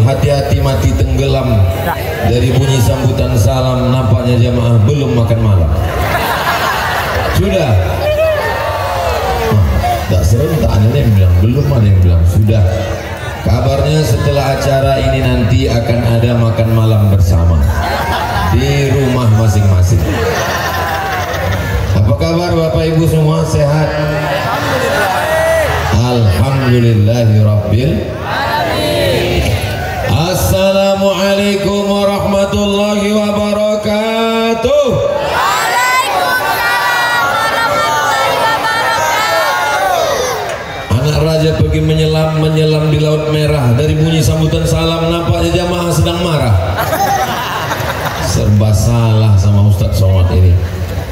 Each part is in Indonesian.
hati-hati mati tenggelam. Dari bunyi sambutan salam nampaknya jamaah belum makan malam. Sudah. Tak serentak, ada yang bilang belum, ada yang bilang sudah. Kabarnya setelah acara ini nanti akan ada makan malam bersama di rumah masing-masing. Apa kabar Bapak Ibu semua, sehat? Alhamdulillahirabbil alamin. Assalamualaikum warahmatullahi wabarakatuh. Raja pergi menyelam di Laut Merah. Dari bunyi sambutan salam nampaknya jamaah sedang marah. Serba salah sama Ustadz Somad ini.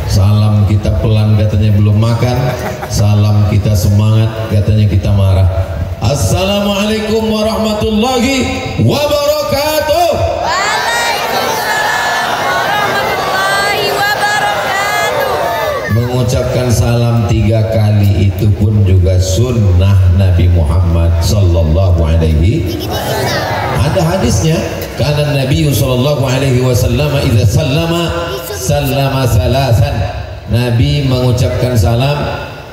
Salam kita pelan katanya belum makan, salam kita semangat katanya kita marah. Assalamualaikum warahmatullahi wabarakatuh. Waalaikumsalam warahmatullahi wabarakatuh. Mengucapkan salam 3 kali itu pun juga sunnah Nabi Muhammad sallallahu alaihi. Ada hadisnya, karena Nabi sallallahu alaihi wasallam idza sallama salasan. Nabi mengucapkan salam,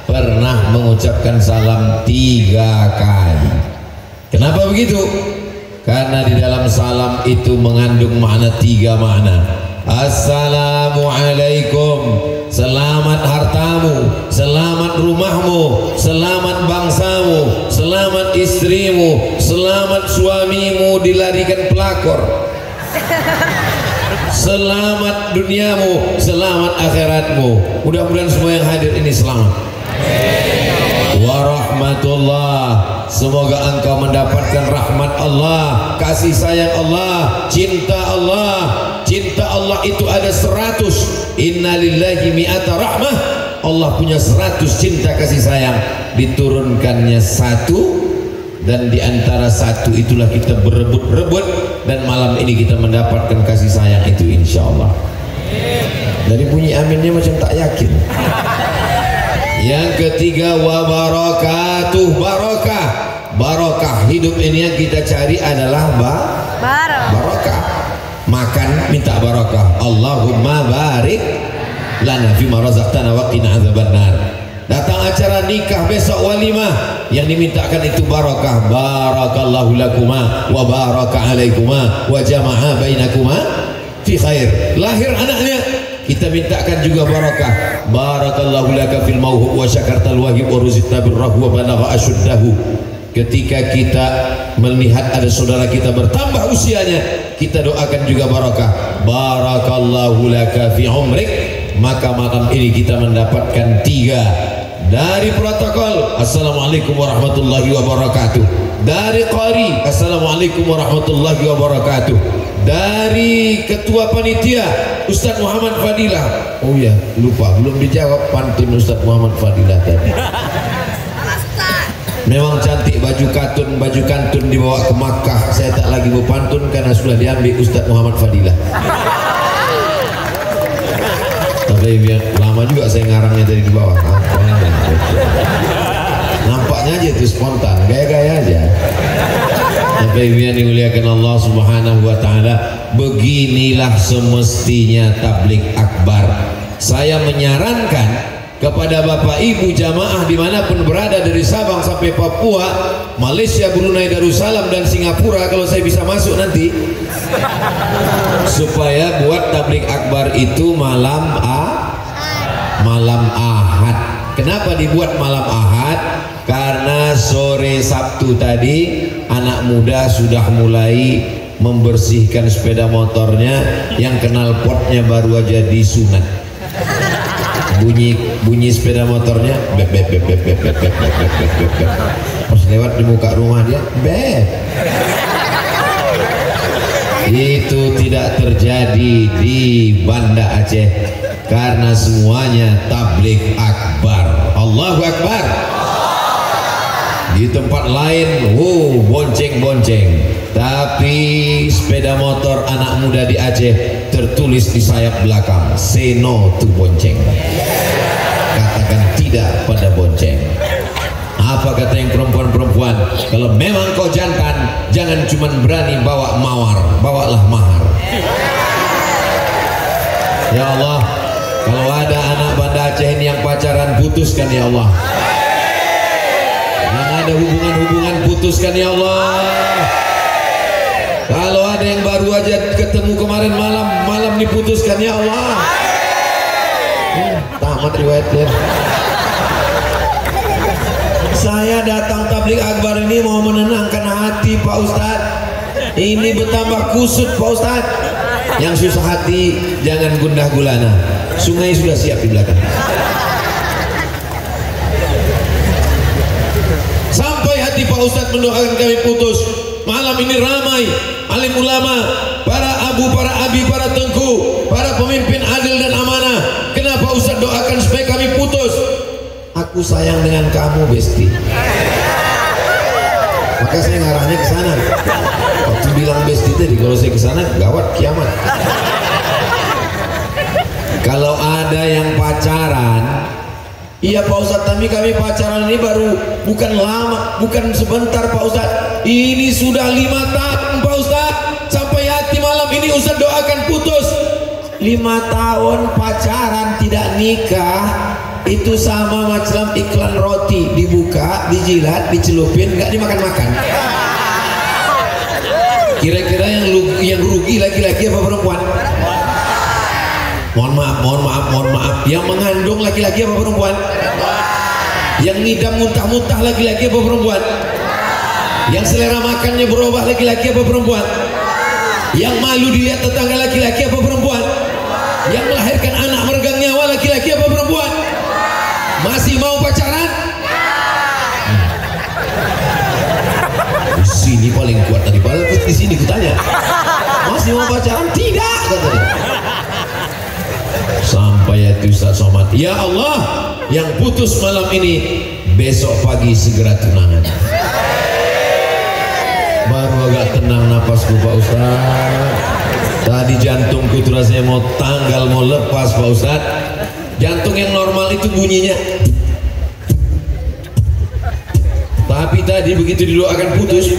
pernah mengucapkan salam 3 kali. Kenapa begitu? Karena di dalam salam itu mengandung makna 3 makna. Assalamualaikum, selamat hartamu, selamat rumahmu, selamat bangsamu, selamat istrimu, selamat suamimu dilarikan pelakor, selamat duniamu, selamat akhiratmu. Mudah-mudahan semua yang hadir ini selamat. Warahmatullah, semoga engkau mendapatkan rahmat Allah, kasih sayang Allah, cinta Allah. Cinta Allah itu ada 100. Innalillahi mi'ata rahmah. Allah punya 100 cinta kasih sayang. Diturunkannya 1, dan diantara 1 itulah kita berebut-rebut, dan malam ini kita mendapatkan kasih sayang itu insya Allah. Dari bunyi aminnya macam tak yakin. Yang ketiga, wa barakatuh, barokah. Barokah hidup ini yang kita cari adalah barokah. Makan minta barokah. Allahumma barik lana fima razaqtana wa qina adzabannar. Datang acara nikah besok walimah, yang dimintakan itu barokah. Barakallahu lakuma wa baraka alaikuma wa jama'a bainakuma fi khair. Lahir anaknya, kita mintakan juga barakah. Barakallahu laka fil mauhub wa syakartal wahib wa ruzqta birrahu wa balagha asyuddahu. Ketika kita melihat ada saudara kita bertambah usianya, kita doakan juga barakah. Barakallahu laka fi umrik. Maka malam ini kita mendapatkan 3 dari protokol. Assalamualaikum warahmatullahi wabarakatuh. Dari qari, assalamualaikum warahmatullahi wabarakatuh. Dari ketua panitia Ustadz Muhammad Fadilah. Oh ya, lupa, belum dijawab pantun Ustadz Muhammad Fadilah tadi. Memang cantik baju kantun dibawa ke Makkah. Saya tak lagi berpantun karena sudah diambil Ustadz Muhammad Fadilah. Tapi lama juga saya ngarangnya dari di bawah. Nampaknya aja itu spontan, gaya-gaya aja. Tapi yang dimuliakan Allah Subhanahu wa taala, beginilah semestinya tabligh akbar. Saya menyarankan kepada Bapak Ibu jamaah dimanapun berada, dari Sabang sampai Papua, Malaysia, Brunei Darussalam dan Singapura, kalau saya bisa masuk nanti, supaya buat tabligh akbar itu malam Ahad. Kenapa dibuat malam Ahad? Karena sore Sabtu tadi anak muda sudah mulai membersihkan sepeda motornya, yang kenal potnya baru aja disunat. Bunyi sepeda motornya bep bep bep bep bep bep bep bep bep bep bep. Pas lewat di muka rumah dia bep. Itu tidak terjadi di Banda Aceh karena semuanya tabligh akbar. Allahu akbar. Di tempat lain bonceng-bonceng, tapi sepeda motor anak muda di Aceh tertulis di sayap belakang, say no to bonceng. Katakan tidak pada bonceng. Apa kata yang perempuan-perempuan? Kalau memang kau jantan, jangan cuma berani bawa mawar, bawalah mahar. Ya Allah, kalau ada anak Banda Aceh ini yang pacaran, putuskan ya Allah. Yang ada hubungan-hubungan, putuskan ya Allah. Kalau ada yang baru aja ketemu kemarin malam diputuskan ya Allah. Tamat riwayatnya. Saya datang tabligh akbar ini mau menenangkan hati Pak Ustadz. Ini bertambah kusut Pak Ustadz. Yang susah hati jangan gundah gulana. Sungai sudah siap di belakang. Sampai hati Pak Ustadz mendoakan kami putus. Malam ini ramai alim ulama, para abu, para abi, para tengku, para pemimpin adil dan amanah. Kenapa Ustadz doakan supaya kami putus? Aku sayang dengan kamu, Besti. Maka saya ngarahnya ke sana. Waktu bilang Besti tadi, kalau saya ke sana gawat kiamat. Kalau ada yang pacaran, iya Pak Ustadz, tapi kami pacaran ini baru, bukan lama, bukan sebentar Pak Ustadz. Ini sudah 5 tahun Pak Ustadz. Sampai hati malam ini Ustadz doakan putus. 5 tahun pacaran tidak nikah, itu sama macam iklan roti, dibuka, dijilat, dicelupin, nggak dimakan-makan. Kira-kira yang rugi laki-laki apa perempuan? Mohon maaf. Yang mengandung laki-laki apa perempuan? Yang ngidam muntah-muntah laki-laki apa perempuan? Yang selera makannya berubah laki-laki apa perempuan? Yang malu dilihat tetangga laki-laki apa perempuan? Yang melahirkan anak meregang nyawa laki-laki apa perempuan? Masih mau pacaran? Di sini paling kuat tadi, padahal di sini kutanya. Masih mau pacaran? Tidak, katanya. Sampai itu Ustaz Somad, ya Allah, yang putus malam ini besok pagi segera tunangan. Baru agak tenang napasku Pak Ustaz. Tadi jantungku tuh rasanya mau tanggal, mau lepas Pak Ustaz. Jantung yang normal itu bunyinya, tapi tadi begitu didoakan putus,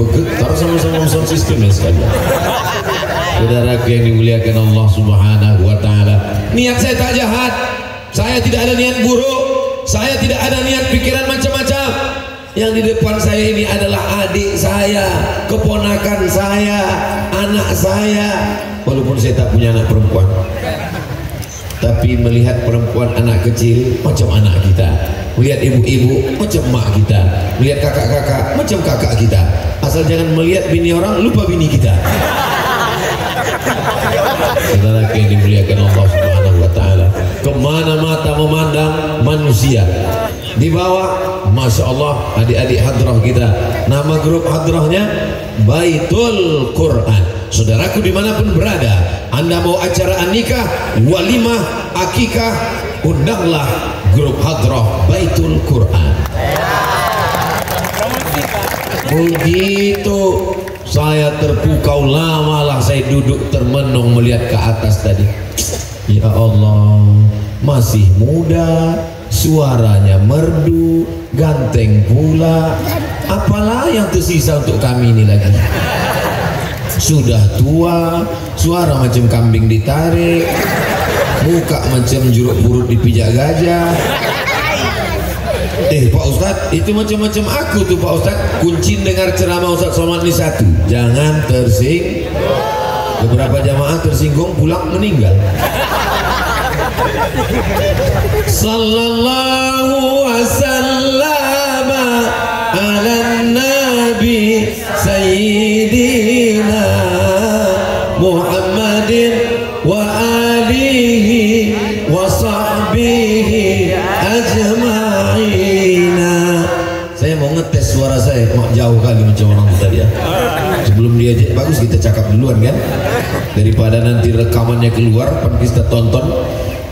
bergetar sama-sama sound system ya sekali. Saudaraku yang dimuliakan Allah Subhanahu wa Ta'ala, niat saya tak jahat, saya tidak ada niat buruk, saya tidak ada niat pikiran macam-macam. Yang di depan saya ini adalah adik saya, keponakan saya, anak saya. Walaupun saya tak punya anak perempuan, tapi melihat perempuan anak kecil macam anak kita, melihat ibu-ibu macam mak kita, melihat kakak-kakak macam kakak kita. Asal jangan melihat bini orang lupa bini kita. Saudara yang dimuliakan Allah Subhanahu wa Ta'ala, kemana mata memandang manusia. Di bawah, Masya Allah, adik-adik hadrah kita, nama grup hadrahnya Baitul Quran. Saudaraku dimanapun berada, Anda mau acara nikah, walimah, akikah, undanglah grup hadrah Baitul Quran. Begitu saya terpukau, lamalah saya duduk termenung melihat ke atas tadi. Ya Allah, masih muda, suaranya merdu, ganteng pula. Apalah yang tersisa untuk kami ini lagi? Sudah tua, suara macam kambing ditarik, muka macam jeruk purut dipijak gajah. Pak Ustadz, itu macam-macam aku tuh Pak Ustadz. Kunci dengar ceramah Ustadz Somad ini satu, jangan tersinggung. Beberapa jamaah tersinggung pulang meninggal. Sallallahu wasallam ala nabi sayyidina Muhammadin wa alihi wa sahbihi ajma'ina. Saya mau ngetes suara saya, jauh kali macam orang tadi ya. Sebelum dia bagus kita cakap duluan kan, daripada nanti rekamannya keluar pan kita tonton.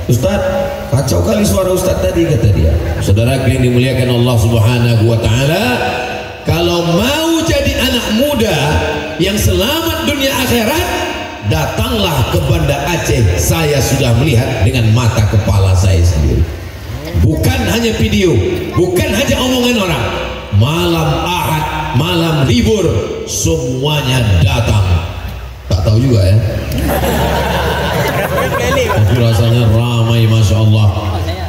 Ustaz, kacau kali suara Ustaz tadi, kata dia. Saudara yang dimuliakan Allah Subhanahu wa Ta'ala, kalau mau jadi anak muda yang selamat dunia akhirat, datanglah ke Banda Aceh. Saya sudah melihat dengan mata kepala saya sendiri. bukan hanya video, bukan hanya omongan orang. Malam Ahad, malam libur, semuanya datang. Tak tahu juga ya, tapi rasanya ramai, Masya Allah.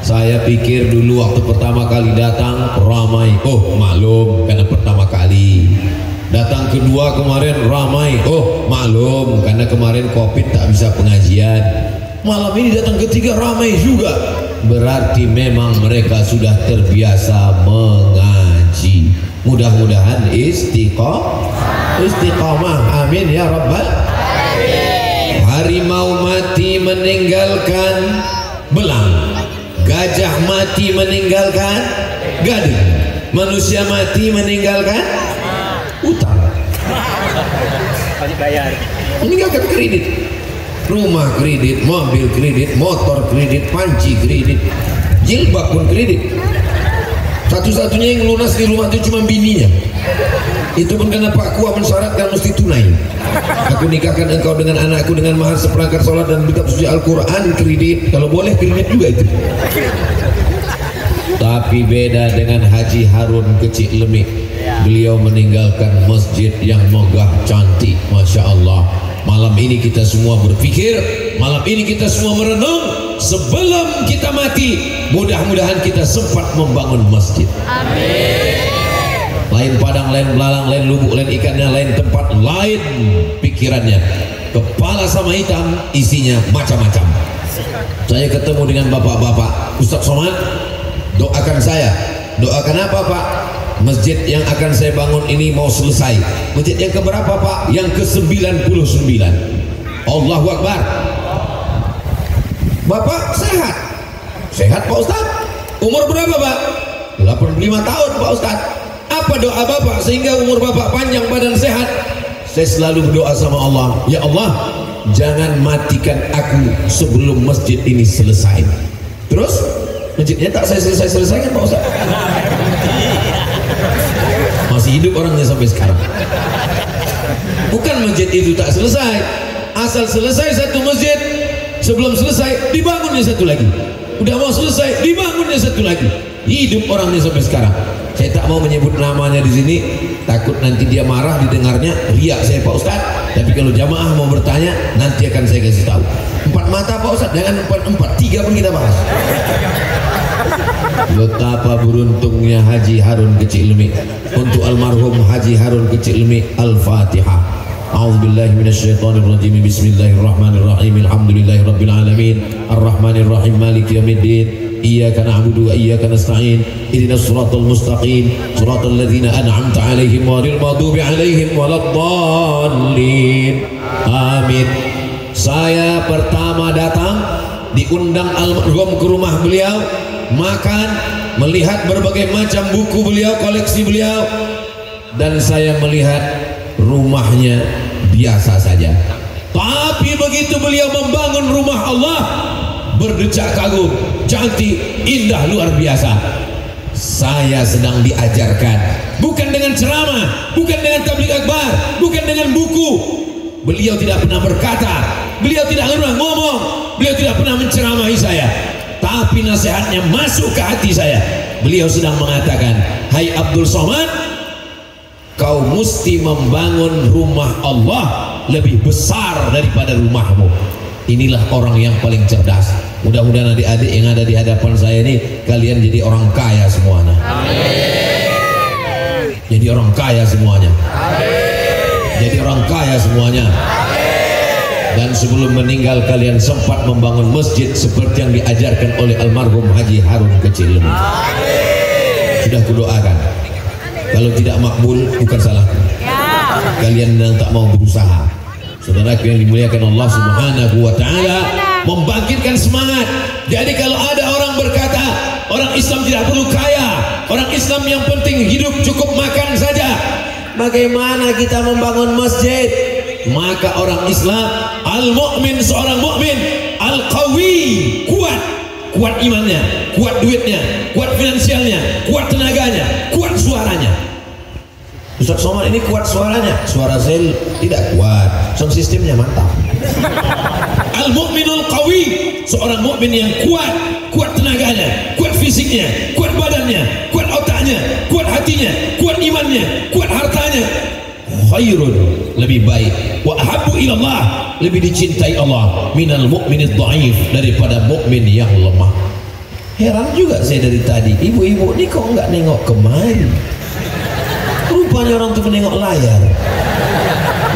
Saya pikir dulu waktu pertama kali datang ramai, oh maklum karena pertama kali. Datang kedua kemarin ramai, oh maklum karena kemarin Covid tak bisa pengajian. Malam ini datang ketiga ramai juga, berarti memang mereka sudah terbiasa mengaji. Mudah-mudahan istiqamah, amin ya rabbal alamin. Harimau mati meninggalkan belang, gajah mati meninggalkan gading, manusia mati meninggalkan utang. Meninggalkan kredit, rumah kredit, mobil kredit, motor kredit, panci kredit, jilbab pun kredit. Satu-satunya yang lunas di rumah itu cuma bininya. Itu pun karena Pak Kua mensyaratkan mesti tunai. Aku nikahkan engkau dengan anakku dengan mahar seperangkat sholat dan kitab suci Al-Quran, kredit. Kalau boleh kredit juga itu. Tapi beda dengan Haji Harun Kecik Lemik. Beliau meninggalkan masjid yang megah cantik, Masya Allah. Malam ini kita semua berpikir, malam ini kita semua merenung. Sebelum kita mati, mudah-mudahan kita sempat membangun masjid. Amin. Lain padang, lain belalang, lain lubuk, lain ikannya, lain tempat, lain pikirannya. Kepala sama hitam, isinya macam-macam. Saya ketemu dengan bapak-bapak, Ustaz Somad, doakan saya. Doakan apa Pak? Masjid yang akan saya bangun ini mau selesai. Masjid yang keberapa Pak? Yang ke-99. Allahu Akbar. Bapak sehat? Sehat Pak Ustaz. Umur berapa Pak? 85 tahun Pak Ustaz. Apa doa Bapak sehingga umur Bapak panjang, badan sehat? Saya selalu berdoa sama Allah, ya Allah, jangan matikan aku sebelum masjid ini selesai. Terus masjidnya tak saya selesaikan Pak Ustaz. Masih hidup orangnya sampai sekarang. Bukan masjid itu tak selesai, asal selesai satu masjid, sebelum selesai dibangunnya satu lagi. Udah mau selesai dibangunnya satu lagi. Hidup orangnya sampai sekarang. Saya tak mau menyebut namanya di sini, takut nanti dia marah didengarnya riak saya Pak Ustaz. Tapi kalau jamaah mau bertanya, nanti akan saya kasih tahu. 4 mata Pak Ustaz, jangan 4, 3 pun kita bahas. Betapa beruntungnya Haji Harun Kecik Lemik. Untuk almarhum Haji Harun Kecik Lemik, Al-Fatihah. A'udzubillahi minasyaitonirrajim. Bismillahirrahmanirrahim. Alhamdulillahirabbil alamin. Arrahmanirrahim. Maliki yaumiddin. Iyyaka na'budu wa iyyaka nasta'in. Ihdinas siratal mustaqim. Siratal ladzina an'amta 'alaihim ghairil maghdubi 'alaihim waladdallin. Amin. Saya pertama datang diundang almarhum ke rumah beliau, makan, melihat berbagai macam buku beliau, koleksi beliau, dan saya melihat rumahnya biasa saja. Tapi begitu beliau membangun rumah Allah, berdecak kagum, cantik, indah, luar biasa. Saya sedang diajarkan, bukan dengan ceramah, bukan dengan tabligh akbar, bukan dengan buku. Beliau tidak pernah berkata, beliau tidak pernah ngomong, beliau tidak pernah menceramahi saya, tapi nasihatnya masuk ke hati saya. Beliau sedang mengatakan, hai Abdul Somad, kau mesti membangun rumah Allah lebih besar daripada rumahmu. Inilah orang yang paling cerdas. Mudah-mudahan adik-adik yang ada di hadapan saya ini, kalian jadi orang kaya semuanya. Amin. Jadi orang kaya semuanya. Amin. Jadi orang kaya semuanya. Amin. Dan sebelum meninggal kalian sempat membangun masjid seperti yang diajarkan oleh almarhum Haji Harun Kecik Lemik. Sudah kudoakan. Kalau tidak makbul bukan salahku. Kalian yang tak mau berusaha. Saudaraku yang dimuliakan Allah Subhanahu wa taala, membangkitkan semangat. Jadi kalau ada orang berkata orang Islam tidak perlu kaya, orang Islam yang penting hidup cukup makan saja, bagaimana kita membangun masjid? Maka orang Islam, al-mu'min, seorang mukmin, al-qawi, kuat imannya, kuat duitnya, kuat finansialnya, kuat tenaganya, kuat suaranya. Ustaz Somad ini kuat suaranya, suara saya tidak kuat, sound sistemnya mantap. Al-mu'minul qawi, seorang mukmin yang kuat, kuat tenaganya, kuat fisiknya, kuat badannya, kuat otaknya, kuat hatinya, kuat imannya, kuat hartanya. Khairun, lebih baik, wa ahabbu ilallah, lebih dicintai Allah, minal mu'minid dhaif, daripada mukmin yang lemah. Heran juga saya dari tadi, ibu-ibu ini kok nggak nengok kemari? Rupanya orang tuh menengok layar.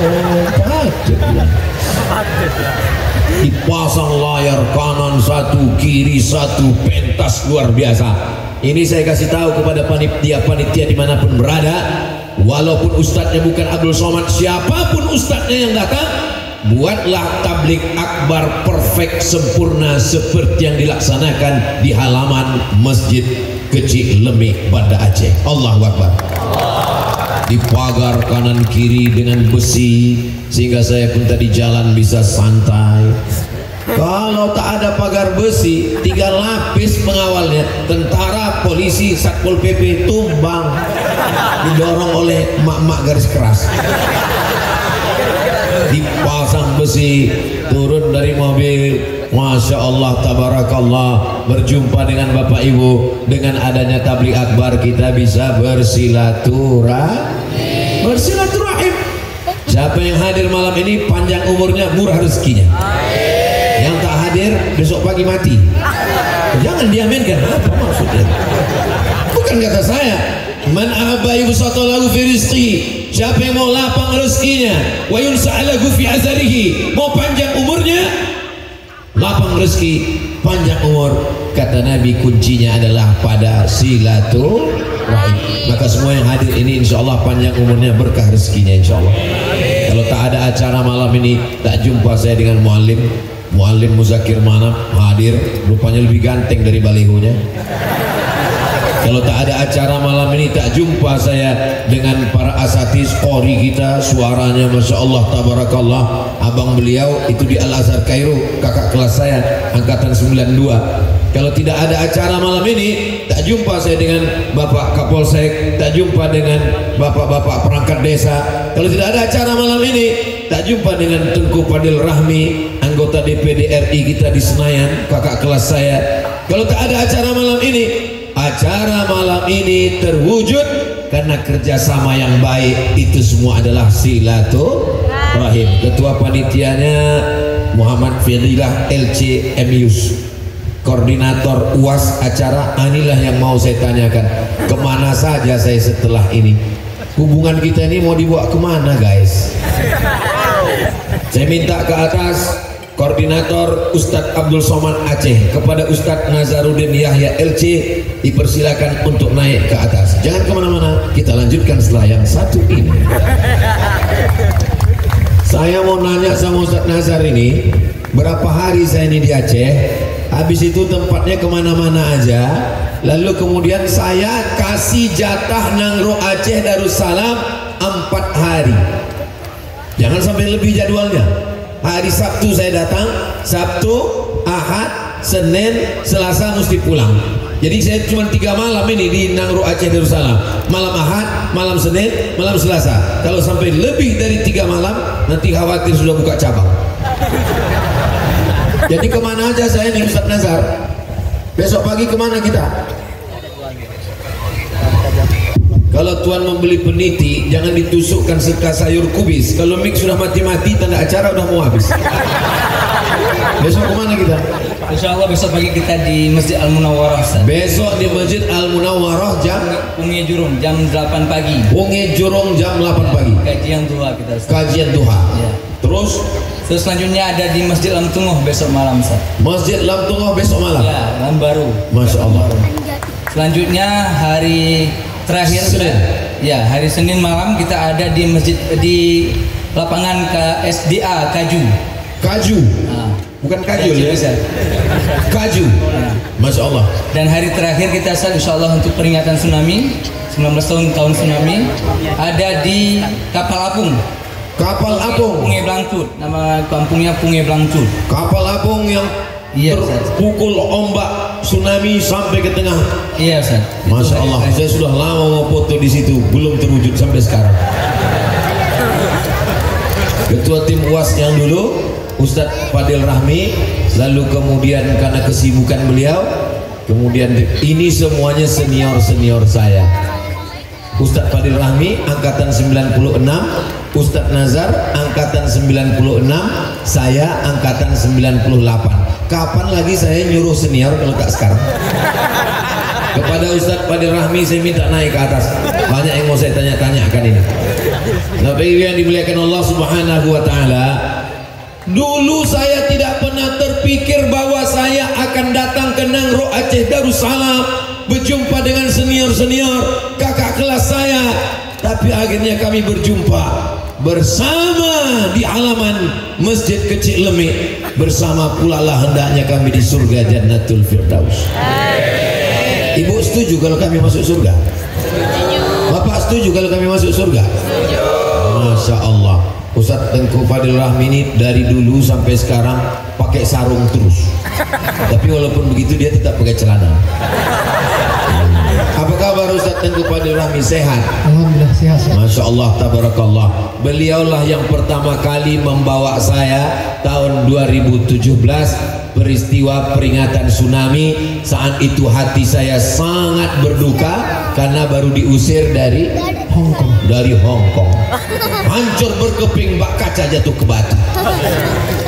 Oh, patut ya. Dipasang layar kanan satu, kiri satu, pentas luar biasa. Ini saya kasih tahu kepada panitia dimanapun berada, walaupun ustadznya bukan Abdul Somad, siapapun ustadznya yang datang, buatlah tablik akbar perfect, sempurna seperti yang dilaksanakan di halaman Masjid Kecil Lemik, Banda Aceh. Allahu Akbar. Di pagar kanan kiri dengan besi, sehingga saya pun tadi jalan bisa santai. Kalau tak ada pagar besi, 3 lapis pengawalnya, tentara, polisi, satpol pp, tumbang, didorong oleh mak-mak garis keras. Dipasang besi, turun dari mobil, Masya Allah, tabarakallah, berjumpa dengan Bapak Ibu. Dengan adanya tabligh akbar kita bisa bersilaturahim. Siapa yang hadir malam ini panjang umurnya, murah rezekinya. Yang tak hadir besok pagi mati. Jangan diaminkan. Apa maksudnya? Bukan kata saya. Man ahabba yubsatalahu fi rizqi, siapa yang mau lapang rezekinya, wa yunsa'alahu fi azarihi, mau panjang umurnya, lapang rezeki, panjang umur, kata Nabi kuncinya adalah pada silaturahim. Maka semua yang hadir ini insya Allah panjang umurnya, berkah rezekinya insya Allah. Kalau tak ada acara malam ini, tak jumpa saya dengan muallim Muzakir Manap hadir, rupanya lebih ganteng dari balihonya. Kalau tak ada acara malam ini, tak jumpa saya dengan para asatiz qori kita, suaranya Masya Allah, tabarakallah. Abang beliau itu di Al-Azhar Kairo, kakak kelas saya, angkatan 92. Kalau tidak ada acara malam ini, tak jumpa saya dengan Bapak Kapolsek, tak jumpa dengan bapak-bapak perangkat desa. Kalau tidak ada acara malam ini, tak jumpa dengan Tengku Fadil Rahmi, anggota DPD RI kita di Senayan, kakak kelas saya. Kalau tak ada acara malam ini terwujud karena kerjasama yang baik. Itu semua adalah silaturahim. Ketua panitianya Muhammad Fadilah LC Emius, koordinator UAS acara. Inilah yang mau saya tanyakan, kemana saja saya setelah ini? Hubungan kita ini mau dibawa kemana guys? Saya minta ke atas koordinator Ustadz Abdul Somad Aceh kepada Ustadz Nazaruddin Yahya LC, dipersilakan untuk naik ke atas. Jangan kemana-mana, kita lanjutkan setelah yang satu ini. Saya mau nanya sama Ustadz Nazar ini, berapa hari saya ini di Aceh, habis itu tempatnya kemana-mana aja, lalu kemudian saya kasih jatah Nangro Aceh Darussalam 4 hari. Jangan sampai lebih jadwalnya. Hari Sabtu saya datang, Sabtu, Ahad, Senin, Selasa mesti pulang. Jadi saya cuma 3 malam ini di Nangro Aceh Darussalam. Malam Ahad, malam Senin, malam Selasa. Kalau sampai lebih dari 3 malam, nanti khawatir sudah buka cabang. Jadi kemana aja saya nih Ustadz Nazar? Besok pagi kemana kita? Kalau Tuan membeli peniti, jangan ditusukkan sekas sayur kubis. Kalau mik sudah mati-mati, tanda acara udah mau habis. Besok kemana kita? Insya Allah besok pagi kita di Masjid Al-Munawwarah. Besok di Masjid Al-Munawwarah jam Pungi Jurung jam 8 pagi. Pungi Jurung jam 8 pagi. Kajian duha kita. Kajian duha. Ya. Terus selanjutnya ada di Masjid Lam Tungoh besok malam. Masjid Lam Tungoh besok malam. Ya, Lam Baru. Masya Allah. Selanjutnya hari terakhir Senin. Ya, hari Senin malam kita ada di masjid di lapangan KSDA Kaju. Kaju. Nah, bukan Kaju ya. Kaju. Nah. Masya Allah. Dan hari terakhir kita insya Allah untuk peringatan tsunami 19 tahun tsunami ada di Kapal Apung. Kapal Apung. Punge Blangcut. Nama kampungnya Punge Blangcut. Kapal Apung yang terpukul ombak tsunami sampai ke tengah. Iya, Ustaz. Masya Allah, saya sudah lama mau foto di situ, belum terwujud sampai sekarang. Ketua tim UAS yang dulu Ustadz Fadil Rahmi, lalu kemudian karena kesibukan beliau, kemudian ini semuanya senior-senior saya. Ustadz Fadil Rahmi angkatan 96, Ustadz Nazar angkatan 96, saya angkatan 98. Kapan lagi saya nyuruh senior kalau tak sekarang? Kepada Ustadz Fadil Rahmi saya minta naik ke atas. Banyak yang mau saya tanya-tanyakan ini. Tapi yang dimuliakan Allah Subhanahu wa taala, dulu saya tidak pernah terpikir bahwa saya akan datang ke Nangro Aceh Darussalam berjumpa dengan senior-senior kakak kelas saya. Tapi akhirnya kami berjumpa bersama di halaman Masjid Kecil Lemik. Bersama pula lah hendaknya kami di surga Jannatul Firdaus. Ibu setuju kalau kami masuk surga? Bapak setuju kalau kami masuk surga? Masya Allah. Ustadz Tengku Fadil Rahmi ini dari dulu sampai sekarang pakai sarung terus. Tapi walaupun begitu dia tetap pakai celana. Apa kabar Ustadz Tengku Fadil Rahmi? Sehat? Alhamdulillah sehat. Masya Allah, tabarakallah. Beliaulah yang pertama kali membawa saya tahun 2017 peristiwa peringatan tsunami. Saat itu hati saya sangat berduka karena baru diusir dari Hongkong. Hancur berkeping, bak kaca jatuh ke batu.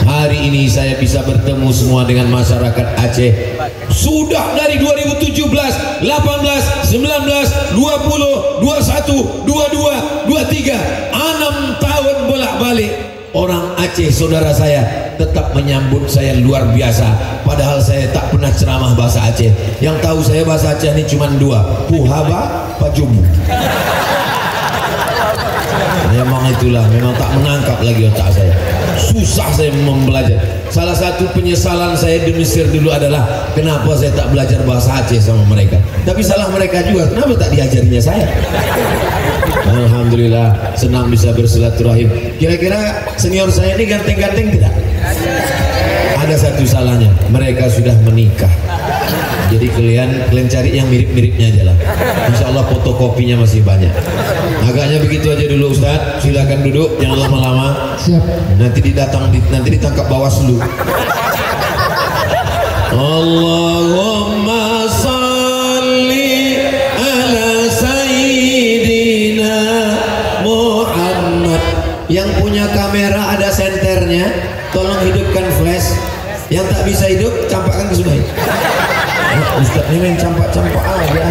Hari ini saya bisa bertemu semua dengan masyarakat Aceh. Sudah dari 2017, 18, 19, 20, 21, 22, 23, 6 tahun bolak-balik. Orang Aceh saudara saya tetap menyambut saya luar biasa. Padahal saya tak pernah ceramah bahasa Aceh. Yang tahu saya bahasa Aceh ini cuma 2, Puhaba, Pajumu. Memang itulah, memang tak menangkap lagi otak saya. Susah saya membelajar. Salah satu penyesalan saya di Mesir dulu adalah kenapa saya tak belajar bahasa Aceh sama mereka. Tapi salah mereka juga, kenapa tak diajarinya saya? Alhamdulillah senang bisa bersilaturahim. Kira-kira senior saya ini ganteng-ganteng tidak? Ada satu salahnya, mereka sudah menikah. Jadi kalian cari yang mirip-miripnya aja lah. Insya Allah fotokopinya masih banyak. Agaknya begitu aja dulu Ustaz. Silakan duduk, jangan lama-lama. Siap. Nanti ditangkap Bawaslu. Allahumma salli ala sayyidina Muhammad. Yang punya kamera ada senternya, tolong hidupkan flash. Yang tak bisa hidup, campakkan ke sungai. Ustaz ini main campak-campak aja.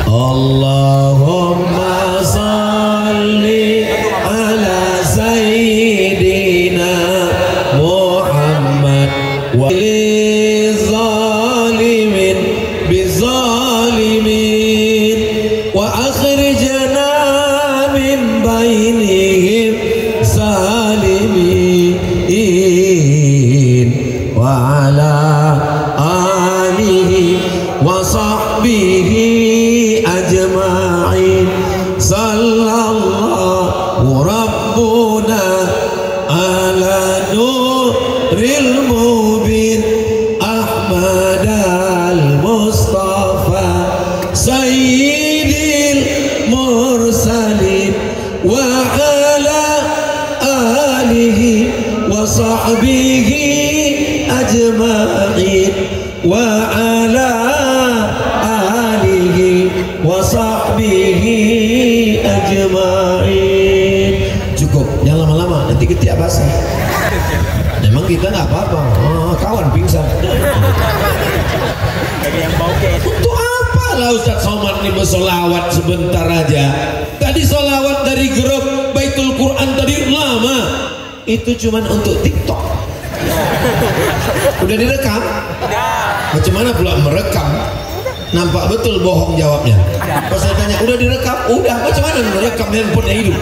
Allahumma salli ala sayyidina Muhammad wa zalimin bizalimin wa akhrijna min bainihim zalimin wa ala wa sahbihi ajma'in. Sallallahu rabbuna ala nuril mubin Ahmad al-Mustafa sayyidil mursalin wa ala alihi wa sahbihi ajma'in wa ala alihi wa sahbihi ajma'in. Cukup, jangan lama-lama, nanti ketiak basah. Memang kita nggak apa-apa, kawan pingsan. Untuk apalah Ustadz Somad ini bersolawat sebentar aja. Tadi solawat dari grup Baitul Quran tadi lama. Itu cuman untuk TikTok. Udah direkam? Macam mana pula merekam? Nampak betul bohong jawabnya. Pas saya tanya, udah direkam? Udah. Macam mana merekam handphonenya hidup?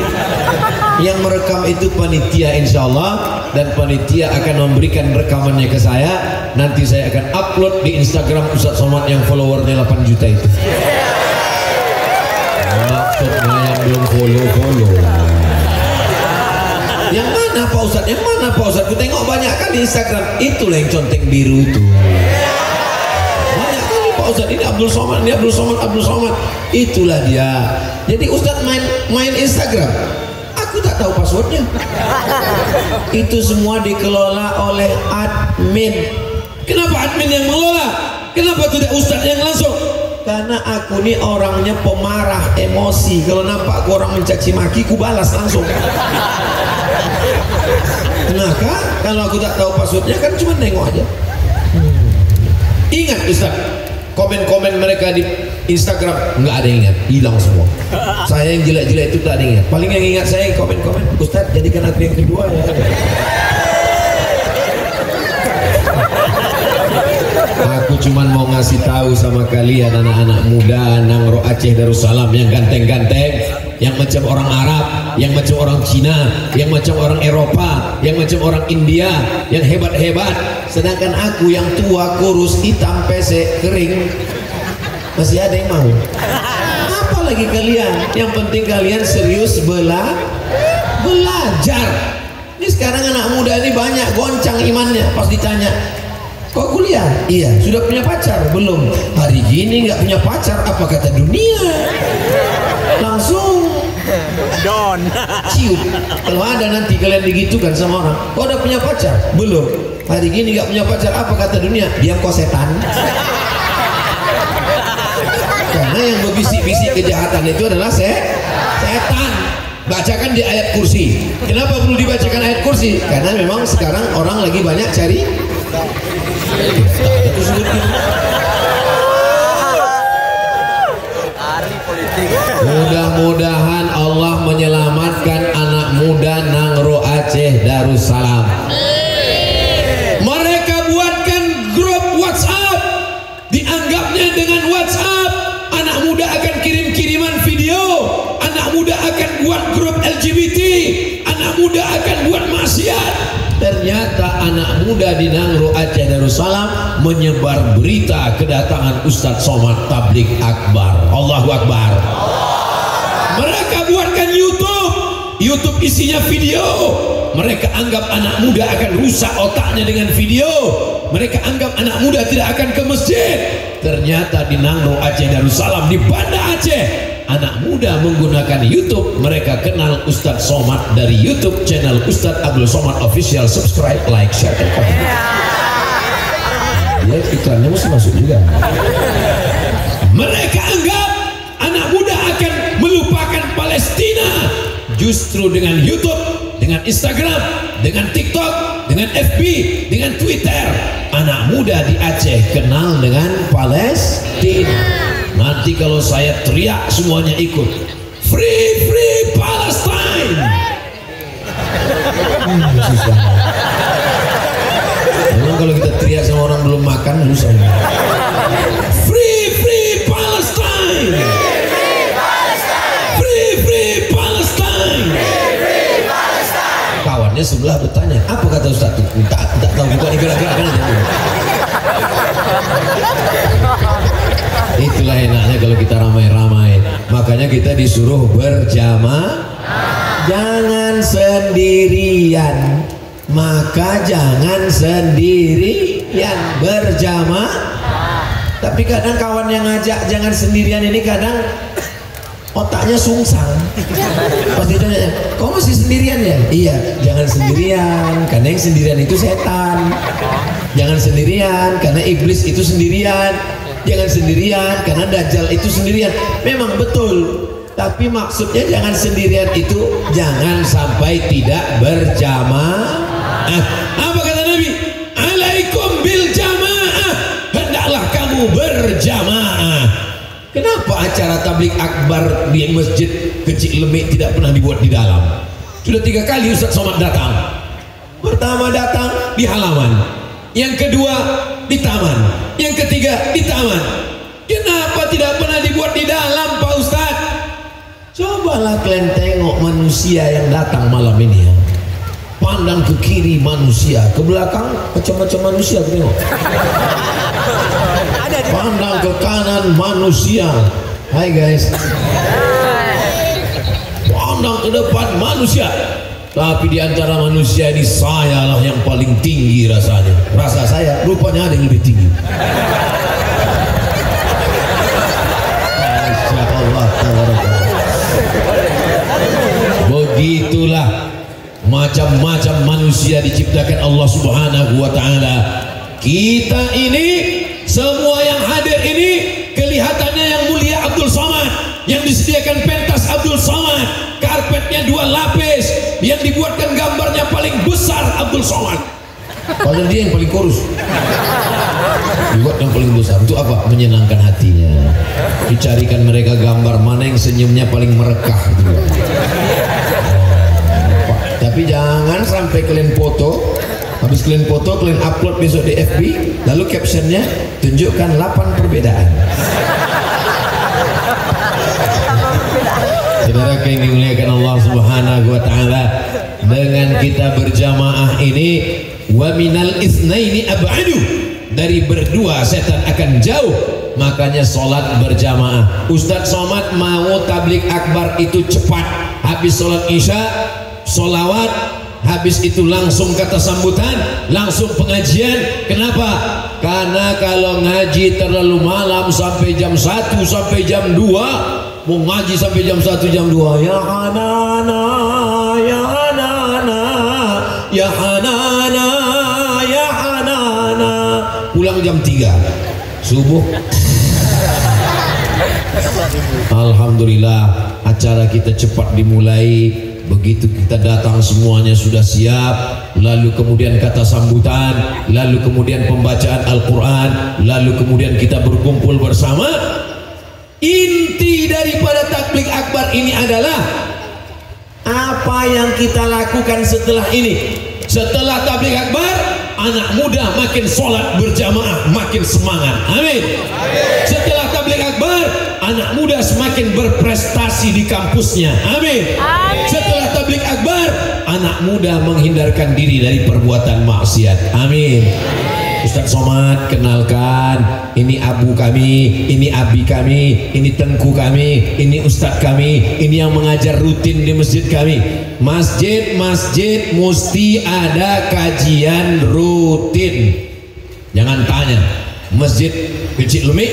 Yang merekam itu panitia insyaallah, dan panitia akan memberikan rekamannya ke saya. Nanti saya akan upload di Instagram Ustadz Somad yang followernya 8 juta itu. Maksudnya yang belum follow. Yang mana Pak Ustadz? Yang mana Pak Ustadz? Ku tengok banyak kan di Instagram. Itulah yang conteng biru itu. Banyak kali Pak Ustadz, ini Abdul Somad, ini Abdul Somad. Itulah dia. Jadi Ustadz main Instagram. Aku tak tahu passwordnya. Itu semua dikelola oleh admin. Kenapa admin yang mengelola? Kenapa tidak ustadz yang langsung? Karena aku ini orangnya pemarah, emosi. Kalau nampak aku orang mencaci maki, ku balas langsung. Maka kalau aku tak tahu passwordnya kan cuma nengok aja. Ingat Ustaz, komen-komen mereka di Instagram nggak ada yang ingat, hilang semua. Saya yang jelek-jelek itu tak ada yang ingat. Paling yang ingat saya komen-komen, Ustaz jadikan aku yang kedua ya. Aku cuman mau ngasih tahu sama kalian anak-anak muda Nangro Aceh Darussalam yang ganteng-ganteng, yang macam orang Arab, yang macam orang Cina, yang macam orang Eropa, yang macam orang India, yang hebat-hebat. Sedangkan aku yang tua, kurus, hitam, pesek, kering, masih ada yang mau. Apalagi kalian, yang penting kalian serius belajar. Ini sekarang anak muda ini banyak goncang imannya. Pas ditanya, kok kuliah? Iya. Sudah punya pacar? Belum. Hari gini nggak punya pacar, apa kata dunia? Langsung don cium. Kalau ada nanti kalian digitukan sama orang, kok udah punya pacar? Belum. Hari gini nggak punya pacar, apa kata dunia? Diam kau setan. Karena yang berbisik-bisik kejahatan itu adalah setan. Bacakan di ayat kursi. Kenapa perlu dibacakan ayat kursi? Karena memang sekarang orang lagi banyak cari. Mudah-mudahan Allah menyelamatkan anak muda Nangro Aceh Darussalam. Mereka buatkan grup WhatsApp, dianggapnya dengan WhatsApp anak muda akan kirim-kiriman video, anak muda akan buat grup LGBT, anak muda akan buat maksiat. Ternyata anak muda di Nangro Aceh Darussalam menyebar berita kedatangan Ustadz Somad Tablik Akbar. Allahu Akbar. Mereka buatkan YouTube isinya video. Mereka anggap anak muda akan rusak otaknya dengan video. Mereka anggap anak muda tidak akan ke masjid. Ternyata di Nangro Aceh Darussalam, di Banda Aceh, anak muda menggunakan YouTube. Mereka kenal Ustadz Somad dari YouTube channel Ustadz Abdul Somad Official. Subscribe, like, share, dan komen. Ya, iklannya mesti masuk juga. Mereka anggap anak muda akan melupakan Palestina. Justru dengan YouTube, dengan Instagram, dengan TikTok, dengan FB, dengan Twitter, anak muda di Aceh kenal dengan Palestina. Nanti kalau saya teriak semuanya ikut. Free, free Palestine. Susah. Memang kalau kita teriak sama orang belum makan susah. Free, free Palestine. Free, free Palestine. Kawannya sebelah bertanya, apa kata Ustaz itu? Tak tahu, bukan gerak-gerakkan aja. Itulah enaknya kalau kita ramai-ramai. Makanya kita disuruh berjamaah. Jangan sendirian. Maka jangan sendirian, berjamaah. Tapi kadang kawan yang ngajak jangan sendirian ini kadang otaknya sungsang. Pasti tanya, kau masih sendirian ya? Iya, jangan sendirian, karena yang sendirian itu setan. Jangan sendirian, karena iblis itu sendirian. Jangan sendirian, karena dajjal itu sendirian. Memang betul, tapi maksudnya jangan sendirian itu jangan sampai tidak berjamaah. Apa kata Nabi? Alaikum bil jamaah, hendaklah kamu berjamaah. Kenapa acara tablik akbar di masjid Kecil Lemik tidak pernah dibuat di dalam? Sudah 3 kali Ustadz Somad datang. Pertama datang di halaman, yang kedua di taman, yang ketiga di taman. Kenapa tidak pernah dibuat di dalam, Pak Ustadz? Cobalah kalian tengok manusia yang datang malam ini ya. Pandang ke kiri manusia, ke belakang macam-macam manusia, tengok. Pandang ke kanan manusia. Hai guys. Pandang ke depan manusia. Tapi di antara manusia ini saya lah yang paling tinggi rasanya. Rasa saya, rupanya ada yang lebih tinggi. Masya Allah. Begitulah macam-macam manusia diciptakan Allah Subhanahu wa taala. Kita ini semua yang hadir ini kelihatannya yang mulia Abdul Somad, yang disediakan pentas Abdul Somad, karpetnya 2 lapis, yang dibuatkan gambarnya paling besar Abdul Somad. Padahal dia yang paling kurus. Dibuat yang paling besar. Untuk apa? Menyenangkan hatinya. Dicarikan mereka gambar mana yang senyumnya paling merekah gitu. Tapi jangan sampai kalian foto, habis kalian foto, kalian upload besok di FB, lalu captionnya tunjukkan 8 perbedaan. Saudara yang dimuliakan Allah Subhanahu wa taala, dengan kita berjamaah ini, wa minal itsnaini ab'adu, dari berdua setan akan jauh. Makanya sholat berjamaah. Ustadz Somad mau tablik akbar itu cepat, habis sholat isya sholawat, habis itu langsung kata sambutan, langsung pengajian. Kenapa? Karena kalau ngaji terlalu malam sampai jam 1 sampai jam 2, mau ngaji sampai jam 1 jam 2, ya hanana ya hanana ya hanana ya hanana, pulang jam 3 subuh. Alhamdulillah acara kita cepat dimulai. Begitu kita datang semuanya sudah siap, lalu kemudian kata sambutan, lalu kemudian pembacaan Al-Quran, lalu kemudian kita berkumpul bersama. Inti daripada tabligh akbar ini adalah apa yang kita lakukan setelah ini. Setelah tabligh akbar, anak muda makin sholat berjamaah, makin semangat. Amin. Setelah tabligh akbar, anak muda semakin berprestasi di kampusnya. Amin. Setelah tabligh akbar, anak muda menghindarkan diri dari perbuatan maksiat. Amin. Ustadz Somad, kenalkan, ini abu kami, ini abi kami, ini tengku kami, ini ustadz kami, ini yang mengajar rutin di masjid kami. Masjid-masjid mesti ada kajian rutin. Jangan tanya, masjid Kecil Lumi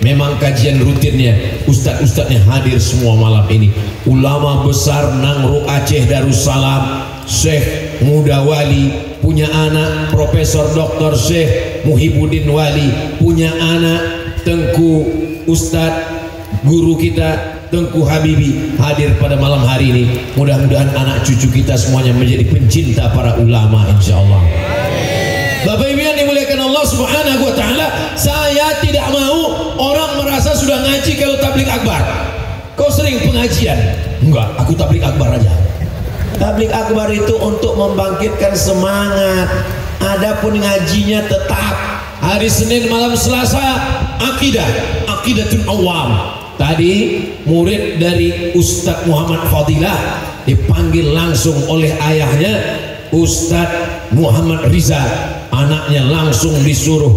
memang kajian rutinnya, ustadz-ustadznya hadir semua malam ini. Ulama besar Nangro Aceh Darussalam, Syekh Muda Wali, punya anak Profesor Dr. Syekh Muhyiddin Wali, punya anak Tengku Ustadz guru kita Tengku Habibi hadir pada malam hari ini. Mudah-mudahan anak cucu kita semuanya menjadi pencinta para ulama insyaallah. Bapak Ibu yang dimuliakan Allah Subhanahu wa taala, saya tidak mau orang merasa sudah ngaji kalau tabligh akbar. Kau sering pengajian? Enggak, aku tabligh akbar aja. Tabligh akbar itu untuk membangkitkan semangat. Adapun ngajinya tetap hari Senin malam Selasa Aqidatul Awam. Tadi murid dari Ustadz Muhammad Fadilah dipanggil langsung oleh ayahnya Ustadz Muhammad Riza. Anaknya langsung disuruh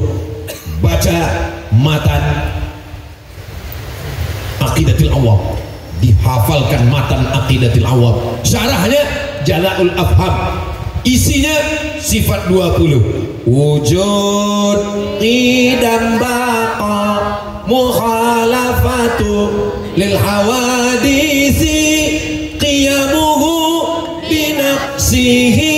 baca matan Aqidatul Awam, dihafalkan matan Aqidatul Awam. Syarahnya Jala'ul Afham, isinya sifat 20. Wujud qidam baqa mukhalafatu lil hawadisi qiyamuhu binafsihi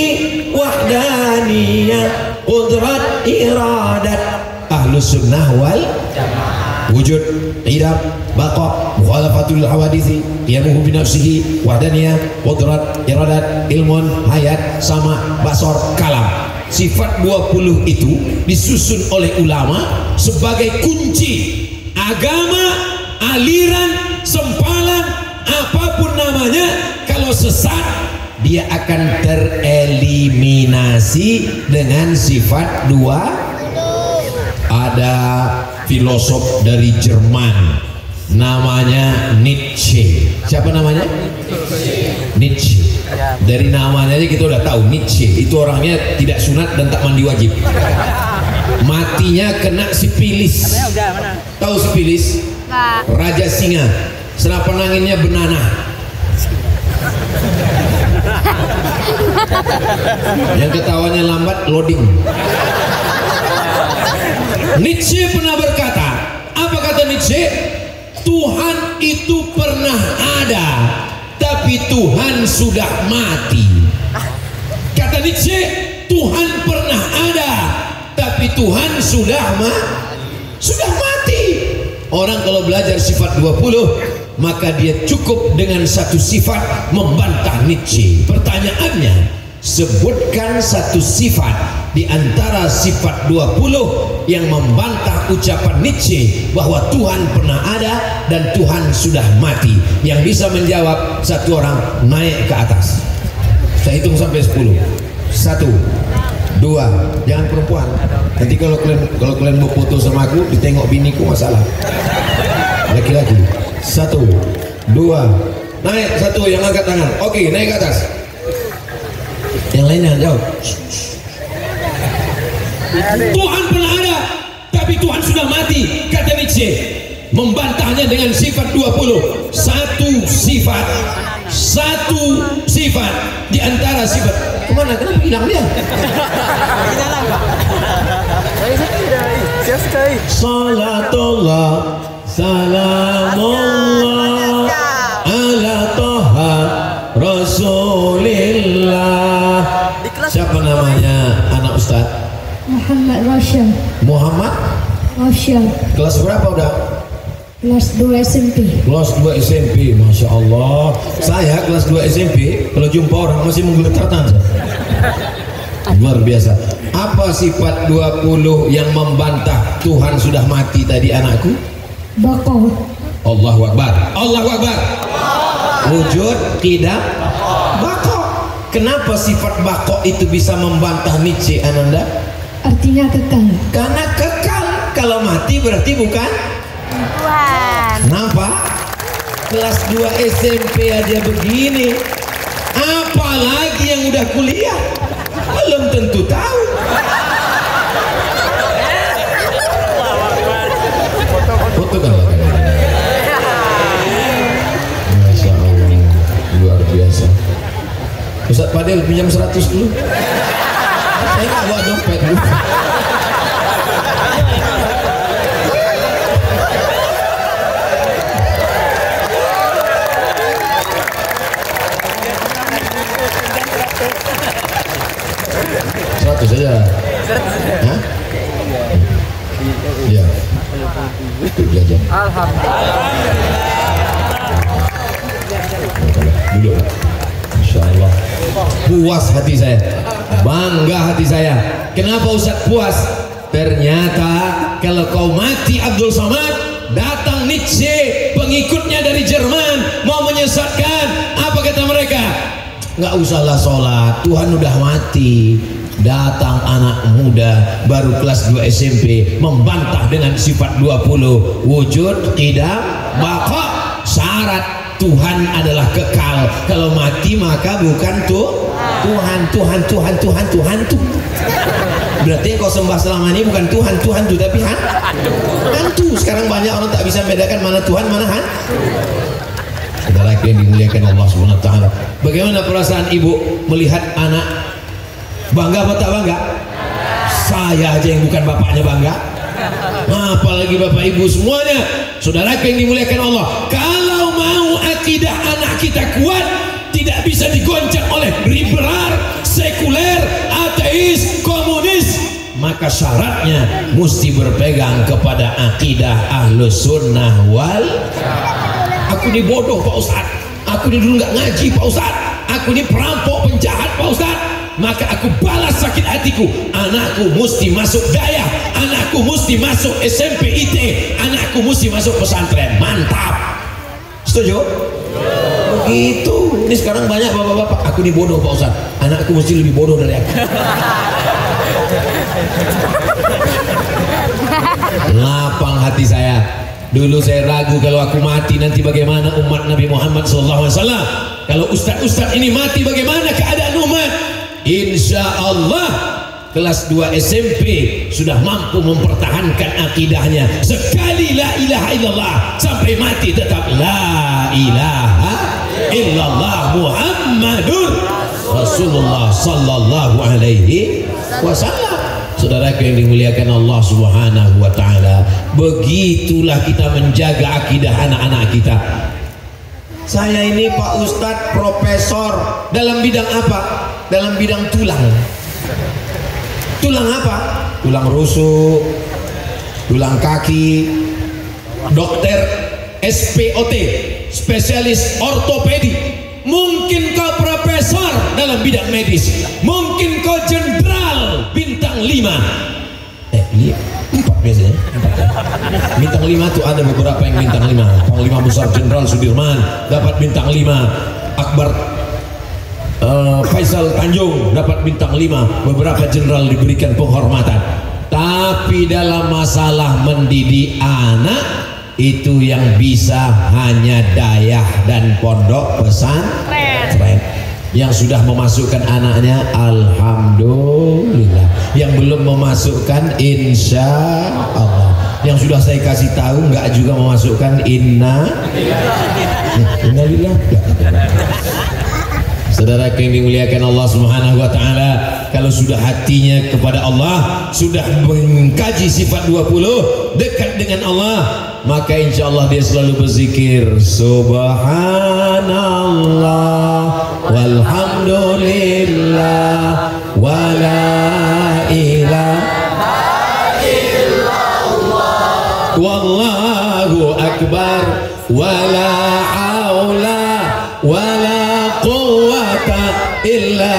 wahdaniyah qudrat iradat ahlus sunnah wal jamaah. Wujud qidam baqa mukhalafatul hawadisi qiyamuhu binafsihi wahdaniyah qudrat iradat ilmun hayat sama basor kalam. Sifat 20 itu disusun oleh ulama sebagai kunci agama, aliran, sempalan, apapun namanya. Kalau sesat, dia akan tereliminasi dengan sifat 2. Ada filosof dari Jerman namanya Nietzsche. Siapa namanya? Nietzsche. Dari namanya aja kita udah tahu Nietzsche itu orangnya tidak sunat dan tak mandi wajib. Matinya kena sipilis. Tahu sipilis? Raja singa. Senapan anginnya benana. Yang ketawanya lambat loading. Nietzsche pernah berkata, apa kata Nietzsche? Tuhan itu pernah ada, tapi tapi Tuhan sudah mati. Kata Nietzsche, Tuhan pernah ada, tapi Tuhan sudah mati. Orang kalau belajar sifat 20, maka dia cukup dengan satu sifat membantah Nietzsche. Pertanyaannya, sebutkan satu sifat di antara sifat 20 yang membantah ucapan Nietzsche bahwa Tuhan pernah ada dan Tuhan sudah mati. Yang bisa menjawab satu orang naik ke atas. Saya hitung sampai 10. 1, 2, jangan perempuan. Nanti kalau kalian mau foto sama aku, ditengok biniku masalah. Laki-laki. 1, 2, naik. 1 yang angkat tangan. Oke, naik ke atas. Yang lain jangan jawab. Tuhan pernah ada, tapi Tuhan sudah mati. Kata Nietzsche, membantahnya dengan sifat 20. Satu sifat di antara sifat. Kemana? Kenapa hilang dia? Salatullah salamullah ala toha Rasulillah. Siapa namanya anak Ustaz? Muhammad Rashid. Muhammad Rashid. Kelas berapa udah? Kelas 2 SMP. Kelas 2 SMP, Masya Allah. Saya kelas 2 SMP, kalau jumpa orang masih menggeletar tangan. Luar biasa. Apa sifat 20 yang membantah Tuhan sudah mati tadi anakku? Baqarah. Allahu Akbar. Allahu Akbar. Wujud, qidam, baqo. Kenapa sifat baqo itu bisa membantah Nietzsche, Ananda? Artinya kekal. Karena kekal. Kalau mati berarti bukan Tuhan. Kenapa? Kelas 2 SMP aja begini, apalagi yang udah kuliah belum tentu tahu. Foto kan? Masya Allah, luar biasa. Ustaz Fadil pinjam 100 dulu. Saya nggak bawa dompet dulu. Saja. Hah? Iya. Belajar. Duduk. Insya Allah. Puas hati saya. Bangga hati saya. Kenapa Ustaz puas? Ternyata kalau kau mati Abdul Somad, datang Nietzsche, pengikutnya dari Jerman, mau menyesatkan. Apa kata mereka? Nggak usahlah sholat, Tuhan udah mati. Datang anak muda baru kelas 2 SMP membantah dengan sifat 20. Wujud, qidam, baqa. Syarat Tuhan adalah kekal. Kalau mati maka bukan Tuhan. Berarti kau sembah selama ini bukan Tuhan tuh, tapi hantu. Sekarang banyak orang tak bisa membedakan mana Tuhan mana hantu. Saudara yang dimuliakan Allah Subhanahu wa taala. Bagaimana perasaan ibu melihat anak? Bangga apa tak bangga? Saya aja yang bukan bapaknya bangga, apalagi bapak ibu semuanya. Saudara yang dimuliakan Allah, kalau mau akidah anak kita kuat, tidak bisa digoncang oleh liberal, sekuler, ateis, komunis, maka syaratnya mesti berpegang kepada akidah Ahlus Sunnah wal. Aku ini bodoh Pak Ustaz, aku ini dulu nggak ngaji Pak Ustaz, aku ini perampok penjahat Pak Ustaz, maka aku balas sakit hatiku. Anakku mesti masuk daya, anakku mesti masuk SMP IT, anakku mesti masuk pesantren. Mantap. Setuju? Begitu. Ini sekarang banyak bapak-bapak, aku ini bodoh Pak Ustaz, anakku mesti lebih bodoh dari aku. Lapang hati saya. Dulu saya ragu kalau aku mati nanti bagaimana umat Nabi Muhammad SAW. Kalau ustaz-ustaz ini mati bagaimana keadaan umat? Insya Allah kelas 2 SMP sudah mampu mempertahankan akidahnya. Sekali la ilaha illallah sampai mati tetap la ilaha illallah Muhammadur Rasulullah sallallahu alaihi wasallam. Saudara yang dimuliakan Allah Subhanahu wa taala, begitulah kita menjaga akidah anak-anak kita. Saya ini Pak Ustadz profesor dalam bidang apa? Dalam bidang tulang. Tulang apa? Tulang rusuk, tulang kaki, dokter SPOT, spesialis ortopedi. Mungkin kau profesor dalam bidang medis, mungkin kau jenderal bintang 5. Iya, 4 biasanya. 4 ya. Bintang 5 tuh ada beberapa yang bintang 5. Panglima Besar Jenderal Sudirman dapat bintang 5. Akbar Faisal Tanjung dapat bintang 5. Beberapa jenderal diberikan penghormatan. Tapi dalam masalah mendidik anak, itu yang bisa hanya dayah dan pondok pesantren. Yang sudah memasukkan anaknya alhamdulillah, yang belum memasukkan insya Allah, yang sudah saya kasih tahu nggak juga memasukkan innalillah. Saudara yang dimuliakan Allah Subhanahu wa taala, kalau sudah hatinya kepada Allah, sudah mengkaji sifat 20, dekat dengan Allah, maka insya Allah dia selalu berzikir subhanallah walhamdulillah wala ilaha illallah wallahu akbar wala haula wala quwwata illa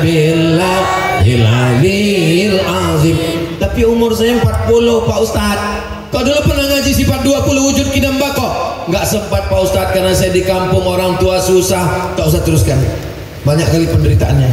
billahil aliyil azim. Tapi umur saya 40 Pak Ustadz. Kau dulu pernah ngaji sifat 20 wujud kidam bako? Nggak sempat Pak Ustadz, karena saya di kampung orang tua susah. Tak usah teruskan, banyak kali penderitaannya.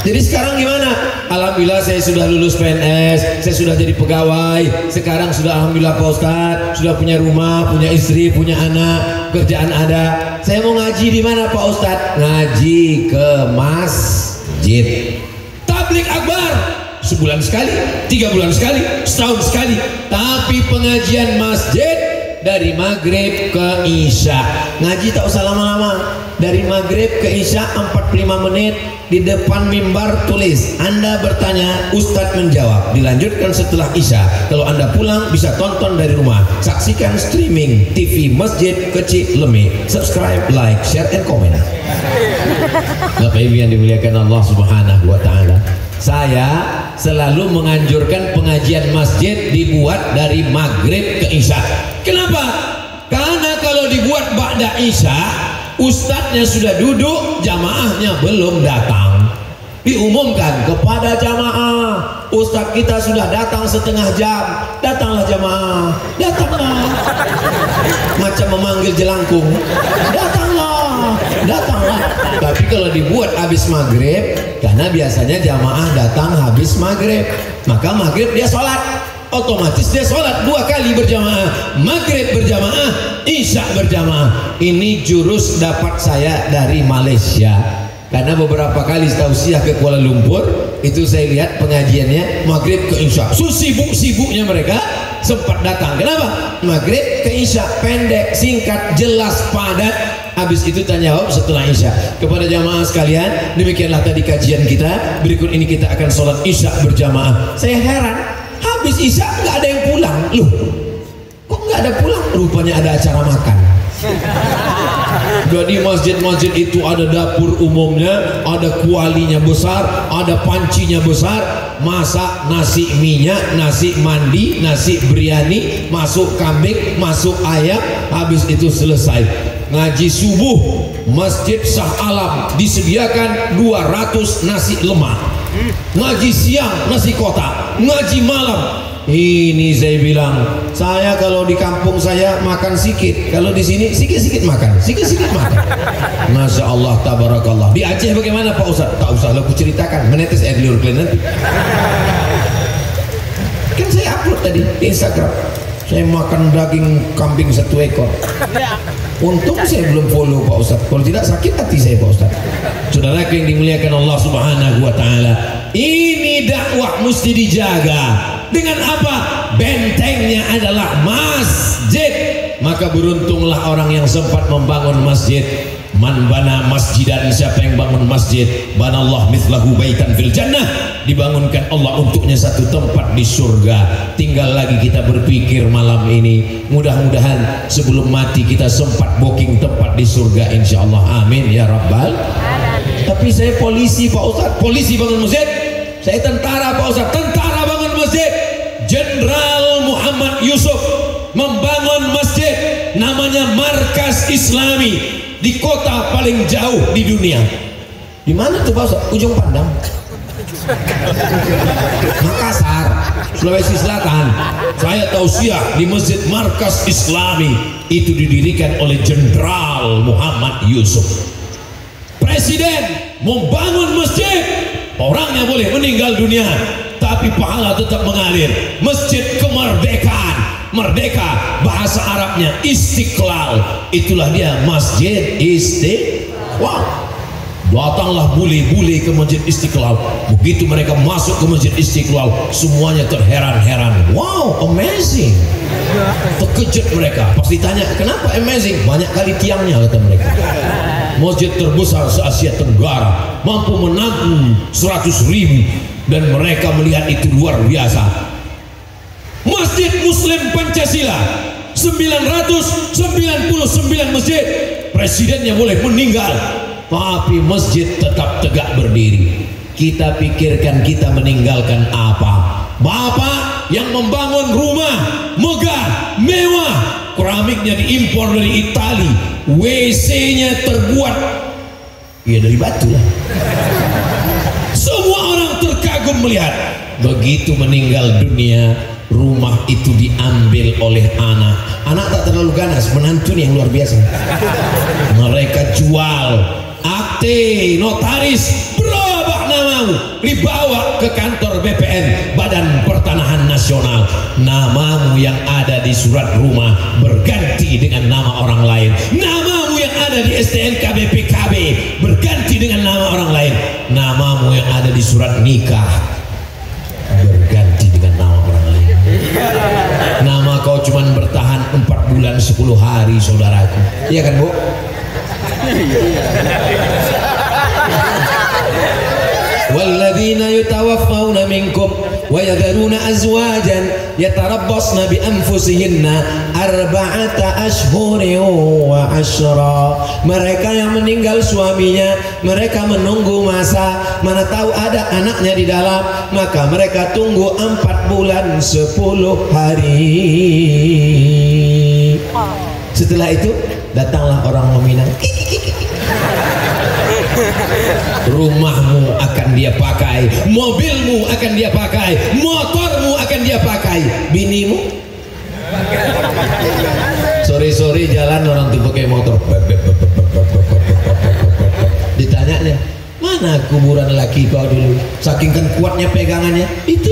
Jadi sekarang gimana? Alhamdulillah saya sudah lulus PNS, saya sudah jadi pegawai. Sekarang sudah alhamdulillah Pak Ustadz, sudah punya rumah, punya istri, punya anak, kerjaan ada. Saya mau ngaji di mana Pak Ustadz? Ngaji ke masjid. Tablik akbar sebulan sekali, 3 bulan sekali, setahun sekali. Tapi pengajian masjid dari maghrib ke isya. Ngaji tak usah lama-lama. Dari maghrib ke isya 45 menit. Di depan mimbar tulis, Anda bertanya, Ustadz menjawab. Dilanjutkan setelah isya. Kalau Anda pulang bisa tonton dari rumah. Saksikan streaming TV Masjid Kecil Lemi. Subscribe, like, share, and comment. Bapak Ibu yang dimuliakan Allah Subhanahu wa taala, saya selalu menganjurkan pengajian masjid dibuat dari maghrib ke isya. Kenapa? Karena kalau dibuat ba'da isya, ustadznya sudah duduk, jamaahnya belum datang. Diumumkan kepada jamaah, ustadz kita sudah datang setengah jam. Datanglah jamaah, datanglah. Macam memanggil jelangkung, datanglah, datanglah. Tapi kalau dibuat habis maghrib, karena biasanya jamaah datang habis maghrib, maka maghrib dia sholat, otomatis dia sholat 2 kali berjamaah, maghrib berjamaah, isya berjamaah. Ini jurus dapat saya dari Malaysia. Karena beberapa kali tausiah ke Kuala Lumpur, itu saya lihat pengajiannya maghrib ke isya. Sibuk-sibuknya mereka sempat datang. Kenapa? Maghrib ke isya, pendek, singkat, jelas, padat. Habis itu tanya jawab setelah isya. Kepada jamaah sekalian, demikianlah tadi kajian kita. Berikut ini kita akan sholat isya berjamaah. Saya heran, habis isya nggak ada yang pulang. Loh, kok nggak ada pulang? Rupanya ada acara makan. Jadi masjid-masjid itu ada dapur umumnya, ada kualinya besar, ada pancinya besar, masak nasi minyak, nasi mandi, nasi biryani, masuk kambing, masuk ayam. Habis itu selesai ngaji subuh, Masjid Shah Alam disediakan 200 nasi lemak. Ngaji siang nasi kotak, ngaji malam. Ini saya bilang, saya kalau di kampung saya makan sikit, kalau di sini sikit-sikit makan, sikit-sikit makan. Masya Allah, tabarakallah. Di Aceh bagaimana Pak Ustaz? Tak usah aku ceritakan, menetes air liur kalian nanti. Kan saya upload tadi di Instagram, saya makan daging kambing 1 ekor. Untung saya belum follow Pak Ustaz, kalau tidak sakit hati saya Pak Ustaz. Saudara yang dimuliakan Allah Subhanahu wa taala, ini dakwah mesti dijaga. Dengan apa? Bentengnya adalah masjid. Maka beruntunglah orang yang sempat membangun masjid. Man bana masjidan, siapa yang bangun masjid, banallah mithlahu baitan fil jannah, dibangunkan Allah untuknya satu tempat di surga. Tinggal lagi kita berpikir malam ini, mudah-mudahan sebelum mati kita sempat booking tempat di surga insyaallah. Amin ya rabbal. Tapi saya polisi Pak Ustaz, polisi bangun masjid. Saya tentara Pak Ustaz, tentara bangun masjid. Jenderal Muhammad Yusuf membangun masjid namanya Markas Islami di kota paling jauh di dunia. Di mana tuh Pak Ustaz? Ujung Pandang, Makassar, Sulawesi Selatan. Saya tausiah di Masjid Markas Islami itu didirikan oleh Jenderal Muhammad Yusuf. Presiden membangun masjid, orangnya boleh meninggal dunia tapi pahala tetap mengalir. Masjid kemerdekaan, merdeka bahasa Arabnya Istiqlal, itulah dia Masjid Istiqlal. Datanglah bule-bule ke Masjid Istiqlal. Begitu mereka masuk ke Masjid Istiqlal, semuanya terheran-heran. Wow, amazing. Terkejut mereka. Pas ditanya, kenapa amazing? Banyak kali tiangnya, kata mereka. Masjid terbesar se-Asia Tenggara, mampu menampung 100.000, dan mereka melihat itu luar biasa. Masjid Muslim Pancasila 999 masjid, presidennya boleh meninggal tapi masjid tetap tegak berdiri. Kita pikirkan kita meninggalkan apa? Bapak yang membangun rumah megah, mewah, keramiknya diimpor dari Itali, WC-nya terbuat ya dari batu lah. Semua orang terkagum melihat. Begitu meninggal dunia, rumah itu diambil oleh anak. Anak tak terlalu ganas, menantu yang luar biasa. Mereka jual akte notaris, berubah namamu, dibawa ke kantor BPN, Badan Pertanahan Nasional. Namamu yang ada di surat rumah berganti dengan nama orang lain. Namamu yang ada di STNK BPKB berganti dengan nama orang lain. Namamu yang ada di surat nikah berganti dengan nama orang lain. Nama kau cuman bertahan 4 bulan 10 hari, saudaraku. Iya kan, Bu? Walladzina yutawaffawna minkum wa yadharuna azwajan yatarabbasna bi anfusihinna arba'ata ashhurin wa ashra. Mereka yang meninggal suaminya, mereka menunggu masa, mana tahu ada anaknya di dalam, maka mereka tunggu 4 bulan 10 hari. Setelah itu datanglah orang meminang. Rumahmu akan dia pakai, mobilmu akan dia pakai, motormu akan dia pakai. Binimu sore-sore jalan orang tuh pakai motor, ditanya deh, mana kuburan laki kau dulu? Saking kan kuatnya pegangannya, itu.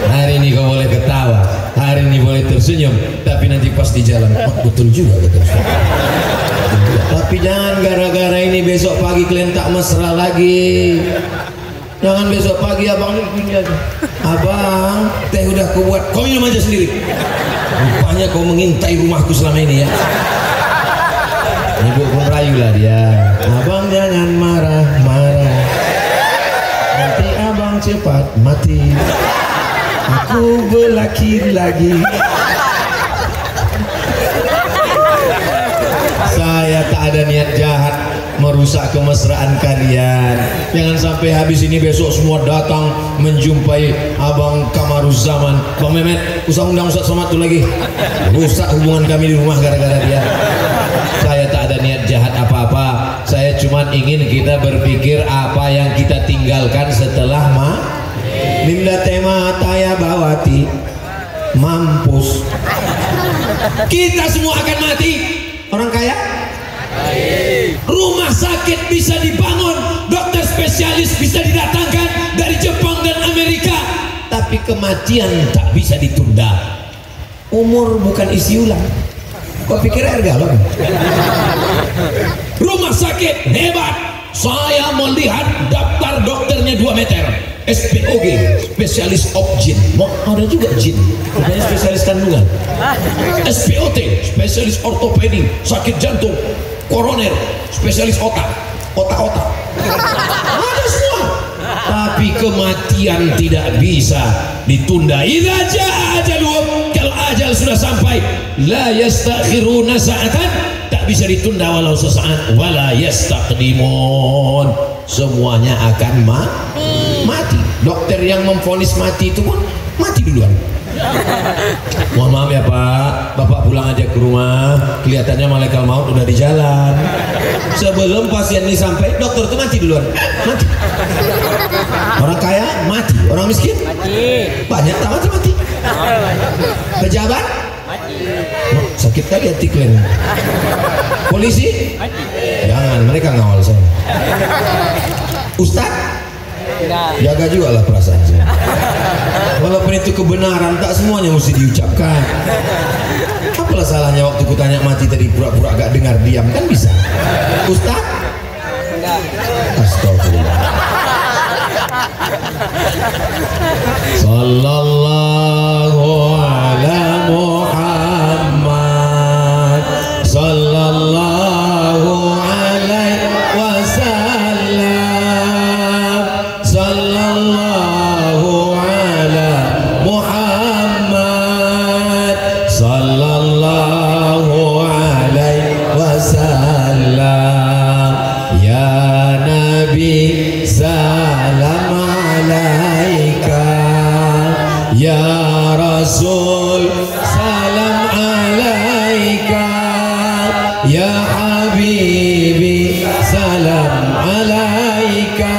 Hari ini kau boleh ketawa, hari ini boleh tersenyum, tapi nanti pas di jalan, oh, betul juga, betul. Tapi jangan gara-gara ini besok pagi kalian tak mesra lagi. Jangan besok pagi abang gini aja, abang teh udah aku buat, kau minum aja sendiri. Rupanya kau mengintai rumahku selama ini ya. Ibu pun rayu lah dia, abang jangan marah-marah, nanti abang cepat mati. Aku berlaki lagi. Saya tak ada niat jahat merusak kemesraan kalian. Jangan sampai habis ini besok semua datang menjumpai Abang Kamaruzzaman. Bang Mehmet, usah undang Ustaz Somad tuh lagi. Rusak hubungan kami di rumah gara-gara dia. Saya tak ada niat jahat apa-apa. Saya cuma ingin kita berpikir apa yang kita tinggalkan setelah Linda tema Taya Bawati mampus. Kita semua akan mati. Orang kaya, rumah sakit bisa dibangun, dokter spesialis bisa didatangkan dari Jepang dan Amerika, tapi kematian tak bisa ditunda. Umur bukan isi ulang. Kau pikir air galon? Rumah sakit hebat, Saya melihat daftar dokternya 2 meter. SPOG, spesialis objin. Ada juga jin, bukannya spesialis kandungan. SPOT, spesialis ortopedi, sakit jantung, koroner, spesialis otak. Ada semua. Tapi kematian tidak bisa ditunda. Idza jaa ajaluhum, kalau ajal sudah sampai, la yastakhiruna sa'atan, tak bisa ditunda walau sesaat, wala yastaqdimun, semuanya akan mati. Dokter yang memvonis mati itu pun mati duluan. Mohon maaf ya Pak, Bapak pulang aja ke rumah, kelihatannya malaikat maut udah di jalan. Sebelum pasien ini sampai, dokter itu mati duluan. Mati. Orang kaya mati, orang miskin mati. Banyak tak mati. Pejabat mati. Sakit kali hati kalian. Polisi mati. Jangan, mereka ngawal saya. Ustaz jaga juga lah perasaan saya. Walaupun itu kebenaran, tak semuanya mesti diucapkan. Apalah salahnya waktu ku tanya mati tadi pura-pura gak dengar, diam kan bisa. Ustaz? Astagfirullah. Sallallahu ala Muhammad, sallallahu alaihi wasallam, sallallahu ala Muhammad, sallallahu alaihi wasallam. Ya Nabi salam alaika, ya Rasul salam alaika, ya Habibi salam alaika,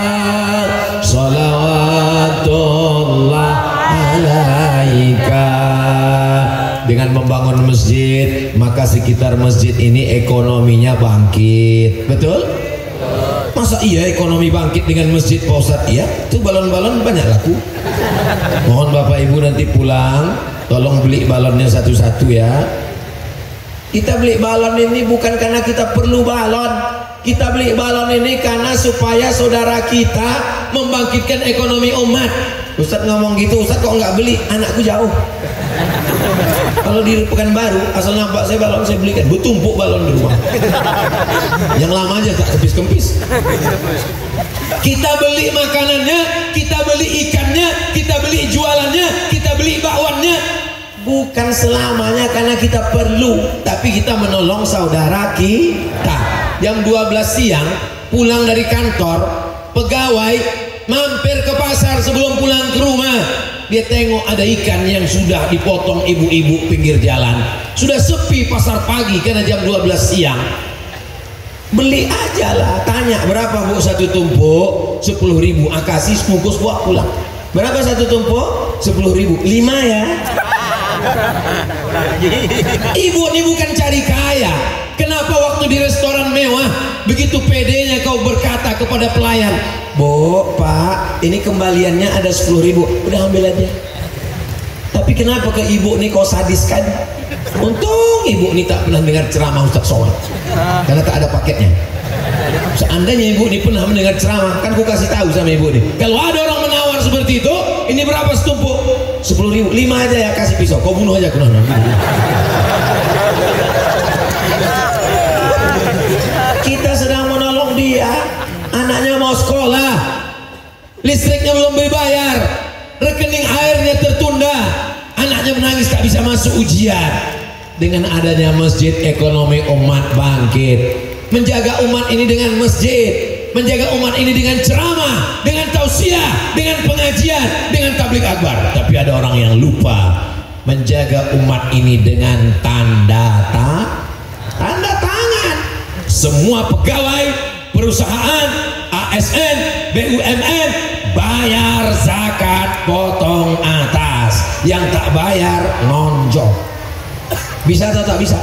salawatullah alaika. Dengan membangun masjid, maka sekitar masjid ini ekonominya bangkit. Betul? Masa iya ekonomi bangkit dengan masjid Pak Ustadz? Iya, itu balon-balon banyak laku. Mohon Bapak Ibu nanti pulang tolong beli balonnya satu-satu ya. Kita beli balon ini bukan karena kita perlu balon. Kita beli balon ini karena supaya saudara kita membangkitkan ekonomi umat. Ustadz ngomong gitu, Ustadz kok nggak beli? Anakku jauh. Kalau di Pekanbaru, asal nampak saya balon saya belikan, bertumpuk balon di rumah. Yang lama aja tak kempis-kempis. Kita beli makanannya, kita beli ikannya, kita beli jualannya, kita beli bakwannya. Bukan selamanya karena kita perlu, tapi kita menolong saudara kita. Jam 12 siang pulang dari kantor, pegawai mampir ke pasar sebelum pulang ke rumah. Dia tengok ada ikan yang sudah dipotong ibu-ibu pinggir jalan. Sudah sepi pasar pagi karena jam 12 siang. Beli aja lah, tanya berapa Bu satu tumpuk? 10.000. Kasih sebungkus buat pulang. Berapa satu tumpuk? 10.000. 5 ya. Ibu ini bukan cari kaya. Kenapa waktu di restoran mewah begitu pedenya kau berkata kepada pelayan, Bu, Pak, ini kembaliannya ada 10.000, udah ambil aja. Tapi kenapa ke ibu ini kau sadiskan? Untung ibu ini tak pernah dengar ceramah Ustaz Somad, karena tak ada paketnya. Seandainya ibu ini pernah mendengar ceramah, kan ku kasih tahu sama ibu ini. Kalau ada orang menawar seperti itu, ini berapa setumpuk? 10.000, 5 aja ya, kasih pisau, kau bunuh aja kena. Kita sedang menolong dia, anaknya mau sekolah, listriknya belum dibayar, rekening airnya tertunda, anaknya menangis tak bisa masuk ujian. Dengan adanya masjid, ekonomi umat bangkit. Menjaga umat ini dengan masjid, menjaga umat ini dengan ceramah, dengan tausiah, dengan pengajian, dengan tabligh akbar. Tapi ada orang yang lupa menjaga umat ini dengan tanda tangan. Semua pegawai perusahaan, ASN, BUMN bayar zakat potong atas, yang tak bayar nonjok. Bisa atau tak bisa?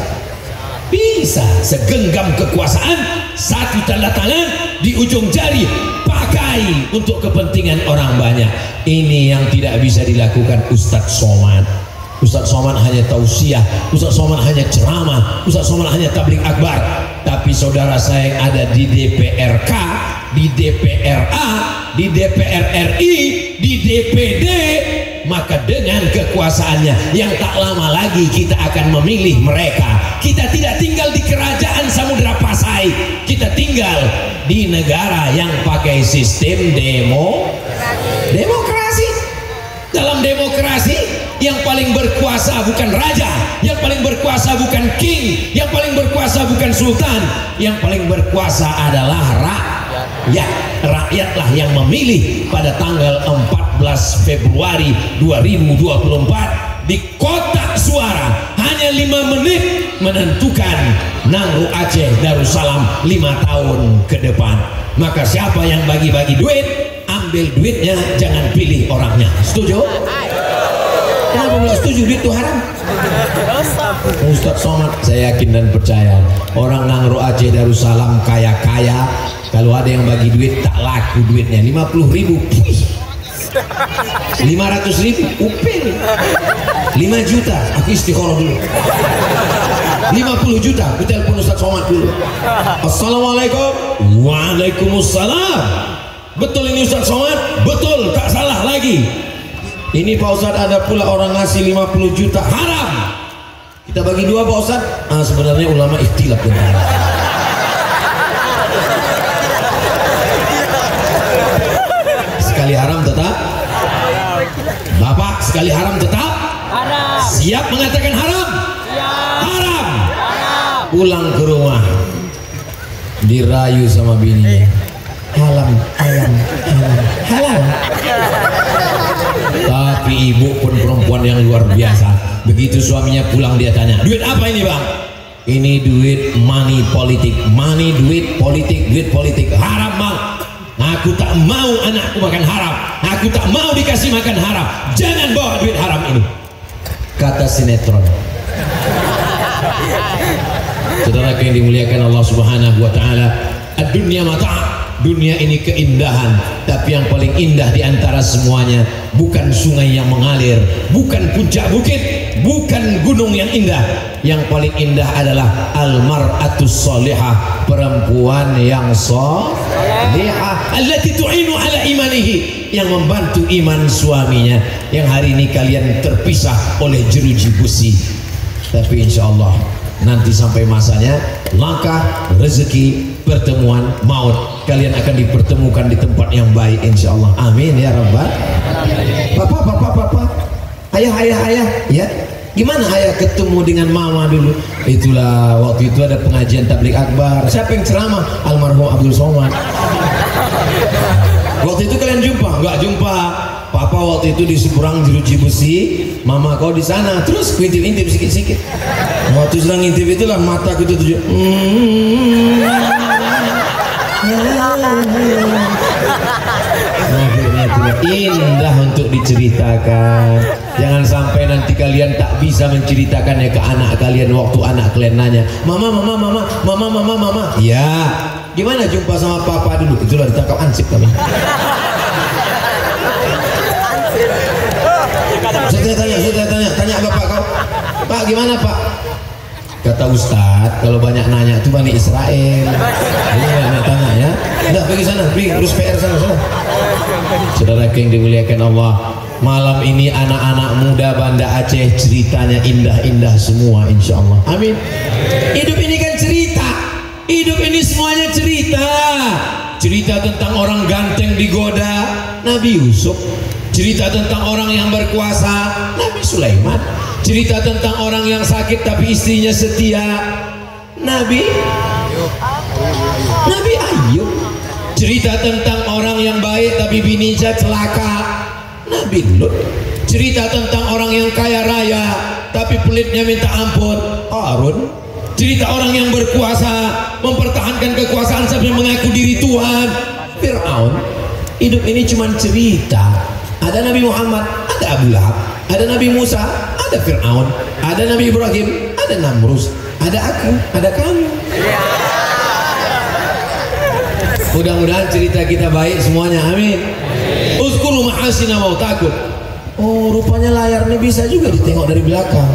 Bisa. Segenggam kekuasaan, satu tanda tangan di ujung jari, pakai untuk kepentingan orang banyak. Ini yang tidak bisa dilakukan Ustadz Somad. Ustadz Somad hanya tausiah, Ustadz Somad hanya ceramah, Ustadz Somad hanya tabligh akbar. Tapi saudara saya yang ada di DPRK, di DPRA, di DPR RI, di DPD, maka dengan kekuasaannya yang tak lama lagi kita akan memilih mereka. Kita tidak tinggal di kerajaan Samudra Pasai, kita tinggal di negara yang pakai sistem demokrasi. Dalam demokrasi yang paling berkuasa bukan raja, yang paling berkuasa bukan king, yang paling berkuasa bukan sultan, yang paling berkuasa adalah rakyat. Rakyatlah yang memilih pada tanggal 14 Februari 2024 di kotak suara. Hanya 5 menit menentukan Nangro Aceh Darussalam 5 tahun ke depan. Maka siapa yang bagi-bagi duit, ambil duitnya, jangan pilih orangnya. Setuju? Kenapa belum setuju? Duit itu haram. Ustaz Somad, saya yakin dan percaya orang Nangro Aceh Darussalam kaya-kaya, kalau ada yang bagi duit tak laku duitnya. 50.000, 500.000 upil, 5 juta aku istikharah dulu, 50 juta aku telepon Ustaz Somad dulu. Assalamualaikum. Waalaikumsalam. Betul ini Ustaz Somad? Betul, tak salah lagi. Ini Pak Ustaz, ada pula orang ngasih 50 juta, haram. Kita bagi 2 Pak Ustaz. Sebenarnya ulama ikhtilaf benar. Sekali haram tetap Bapak, sekali haram tetap haram. Siap mengatakan haram? Haram. Pulang ke rumah dirayu sama bininya, halal. Tapi ibu pun perempuan yang luar biasa. Begitu suaminya pulang, dia tanya, duit apa ini bang? Ini duit money politik. Money, duit politik. Haram bang. Aku tak mau anakku makan haram. Aku tak mau dikasih makan haram. Jangan bawa duit haram ini. Kata sinetron. Saudara yang dimuliakan Allah Subhanahu wa taala, ad-dunya mata'. Dunia ini keindahan, tapi yang paling indah di antara semuanya bukan sungai yang mengalir, bukan puncak bukit, bukan gunung yang indah. Yang paling indah adalah al-mar'atus salihah, perempuan yang salihah, allati tu'inu ala imanihi, yang membantu iman suaminya. Yang hari ini kalian terpisah oleh jeruji besi, tapi insyaallah nanti sampai masanya langkah rezeki, pertemuan maut, kalian akan dipertemukan di tempat yang baik insyaallah. Amin ya rabbal. Bapak, ayah ya. Gimana ayah ketemu dengan mama dulu? Itulah waktu itu ada pengajian tabligh akbar. Siapa yang ceramah? Almarhum Abdul Somad. Waktu itu kalian jumpa? Enggak jumpa. Papa waktu itu di seberang jeruji besi, mama kau di sana. Terus intip-intip sikit-sikit. Waktu sedang intip itulah mataku itu tujuh. Indah untuk diceritakan. Jangan sampai nanti kalian tak bisa menceritakannya ke anak kalian waktu anak kalian nanya, mama. Ya, gimana jumpa sama papa dulu? Itulah ditangkap ansip kami. Saya tanya bapak kau, Pak gimana Pak? Kata Ustadz, kalau banyak nanya itu Bani Israel. Ini banyak tanya ya. Udah pergi sana, pergi urus PR sana. Saudara yang dimuliakan Allah, malam ini anak-anak muda Banda Aceh ceritanya indah-indah semua insyaallah. Amin. Hidup ini kan cerita. Hidup ini semuanya cerita. Cerita tentang orang ganteng digoda, Nabi Yusuf. Cerita tentang orang yang berkuasa, Nabi Sulaiman. Cerita tentang orang yang sakit tapi istrinya setia, Nabi Ayub. Cerita tentang orang yang baik tapi bininya celaka, Nabi Lut. Cerita tentang orang yang kaya raya tapi pelitnya minta ampun, Harun. Cerita orang yang berkuasa mempertahankan kekuasaan sampai mengaku diri Tuhan, Fir'aun. Hidup ini cuma cerita. Ada Nabi Muhammad, ada Abu Lahab, ada Nabi Musa, ada Fir'aun, ada Nabi Ibrahim, ada Namrus, ada aku, ada kamu. Mudah-mudahan cerita kita baik semuanya, amin. Uzkuru mahasina mautakum. Oh, rupanya layar ini bisa juga ditengok dari belakang.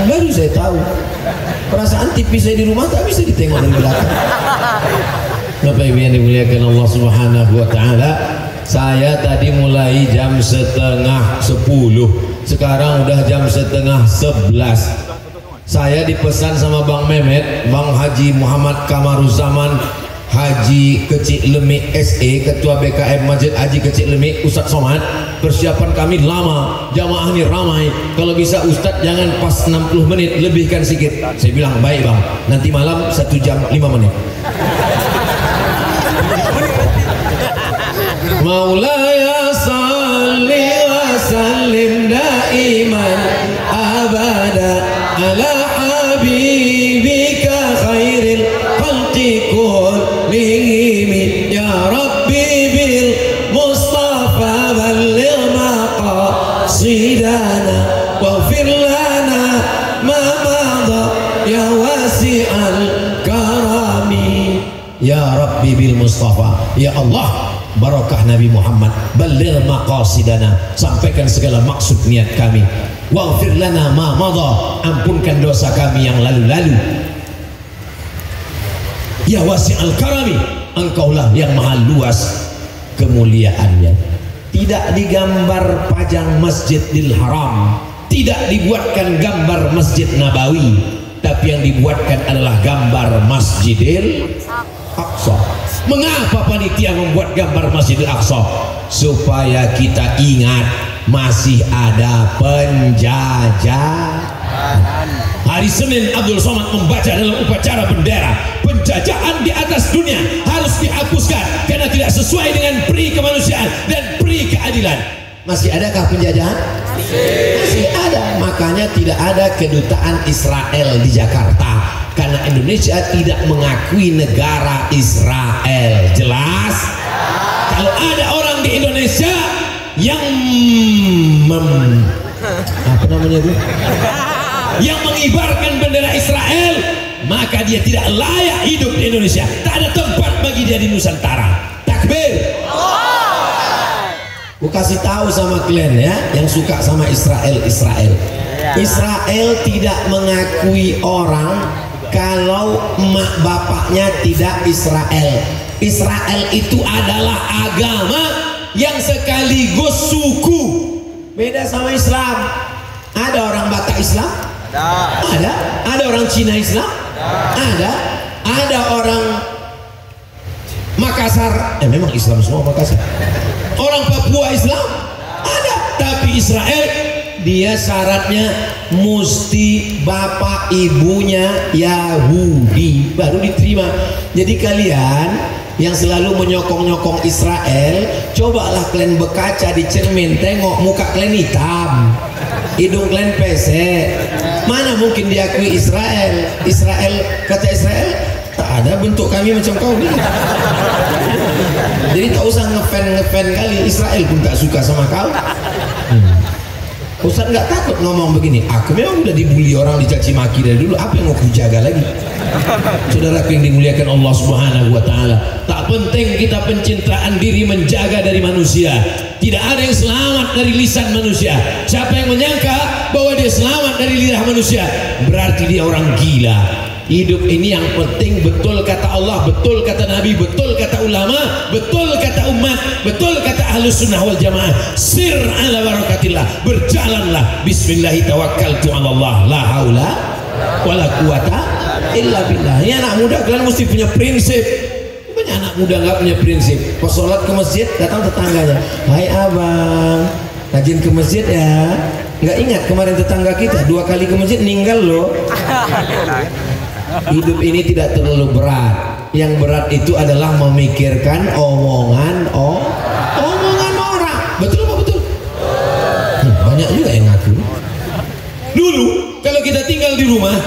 Baru saya tahu. Perasaan TV saya di rumah tak bisa ditengok dari belakang. Bapak Ibu yang dimuliakan Allah Subhanahu wa taala, saya tadi mulai jam 9:30, sekarang udah jam 10:30. Saya dipesan sama Bang Mehmet, Bang Haji Muhammad Kamaruzzaman, Haji Kecik Lemik SE, Ketua BKM Masjid Haji Kecik Lemik, Ustadz Somad. Persiapan kami lama, jamaah ini ramai. Kalau bisa Ustadz jangan pas 60 menit, lebihkan sedikit. Saya bilang baik Bang, nanti malam 1 jam 5 menit. Maulaya salli wa sallim daiman abada ala habibika khairil khalqi kullihim ya rabbi bil mustafa balligh maqasidana waghfir lana ma madha ya wasi'al karami ya rabbi bil mustafa. Ya Allah, barakah Nabi Muhammad, balligh maqasidana, sampaikan segala maksud niat kami. Waghfir lana ma madha, ampunkan dosa kami yang lalu-lalu. Ya wasi'al karami, engkaulah yang maha luas kemuliaannya. Tidak digambar pajang Masjidil Haram, tidak dibuatkan gambar Masjid Nabawi, tapi yang dibuatkan adalah gambar Masjidil Aqsa. Mengapa panitia membuat gambar Masjidil Aqsa? Supaya kita ingat masih ada penjajahan. Hari Senin Abdul Somad membaca dalam upacara bendera, penjajahan di atas dunia harus dihapuskan karena tidak sesuai dengan peri kemanusiaan dan peri keadilan. Masih adakah penjajahan? Masih ada. Makanya tidak ada kedutaan Israel di Jakarta, karena Indonesia tidak mengakui negara Israel. Jelas? Kalau ada orang di Indonesia yang yang mengibarkan bendera Israel, maka dia tidak layak hidup di Indonesia. Tak ada tempat bagi dia di Nusantara. Takbir. Aku kasih tahu sama kalian ya, yang suka sama Israel. Israel tidak mengakui orang kalau emak bapaknya tidak Israel. Israel itu adalah agama yang sekaligus suku. Beda sama Islam. Ada orang Batak Islam? Ada. Ada orang Cina Islam? Ada. Ada orang Makassar. Memang Islam semua Makassar. Orang Papua Islam? Ada. Tapi Israel, dia syaratnya mesti bapak ibunya Yahudi baru diterima. Jadi kalian yang selalu menyokong-nyokong Israel, cobalah kalian berkaca di cermin, tengok muka kalian hitam, hidung kalian pesek. Mana mungkin diakui Israel? Kata Israel, tak ada bentuk kami macam kau ni. Jadi tak usah ngefan kali, Israel pun tak suka sama kau. Ustaz nggak takut ngomong begini, aku memang udah dibully orang, dicaci maki dari dulu, apa yang mau ku jaga lagi? Saudaraku yang dimuliakan Allah Subhanahu wa taala, tak penting kita pencitraan diri menjaga dari manusia. Tidak ada yang selamat dari lisan manusia. Siapa yang menyangka bahwa dia selamat dari lidah manusia, berarti dia orang gila. Hidup ini yang penting betul kata Allah, betul kata Nabi, betul kata ulama, betul kata umat, betul kata ahlus sunnah wal jamaah. Sir ala barakatillah, berjalanlah bismillahi tawakkaltu ala Allah, la haula wala quwata illa billah. Ini anak muda kalian mesti punya prinsip. Banyak anak muda nggak punya prinsip. Pas sholat ke masjid datang tetangganya, hai abang, rajin ke masjid ya. Nggak ingat kemarin tetangga kita 2 kali ke masjid meninggal loh. Hidup ini tidak terlalu berat. Yang berat itu adalah memikirkan omongan orang. Betul apa betul? Banyak juga yang ngaku. Dulu kalau kita tinggal di rumah,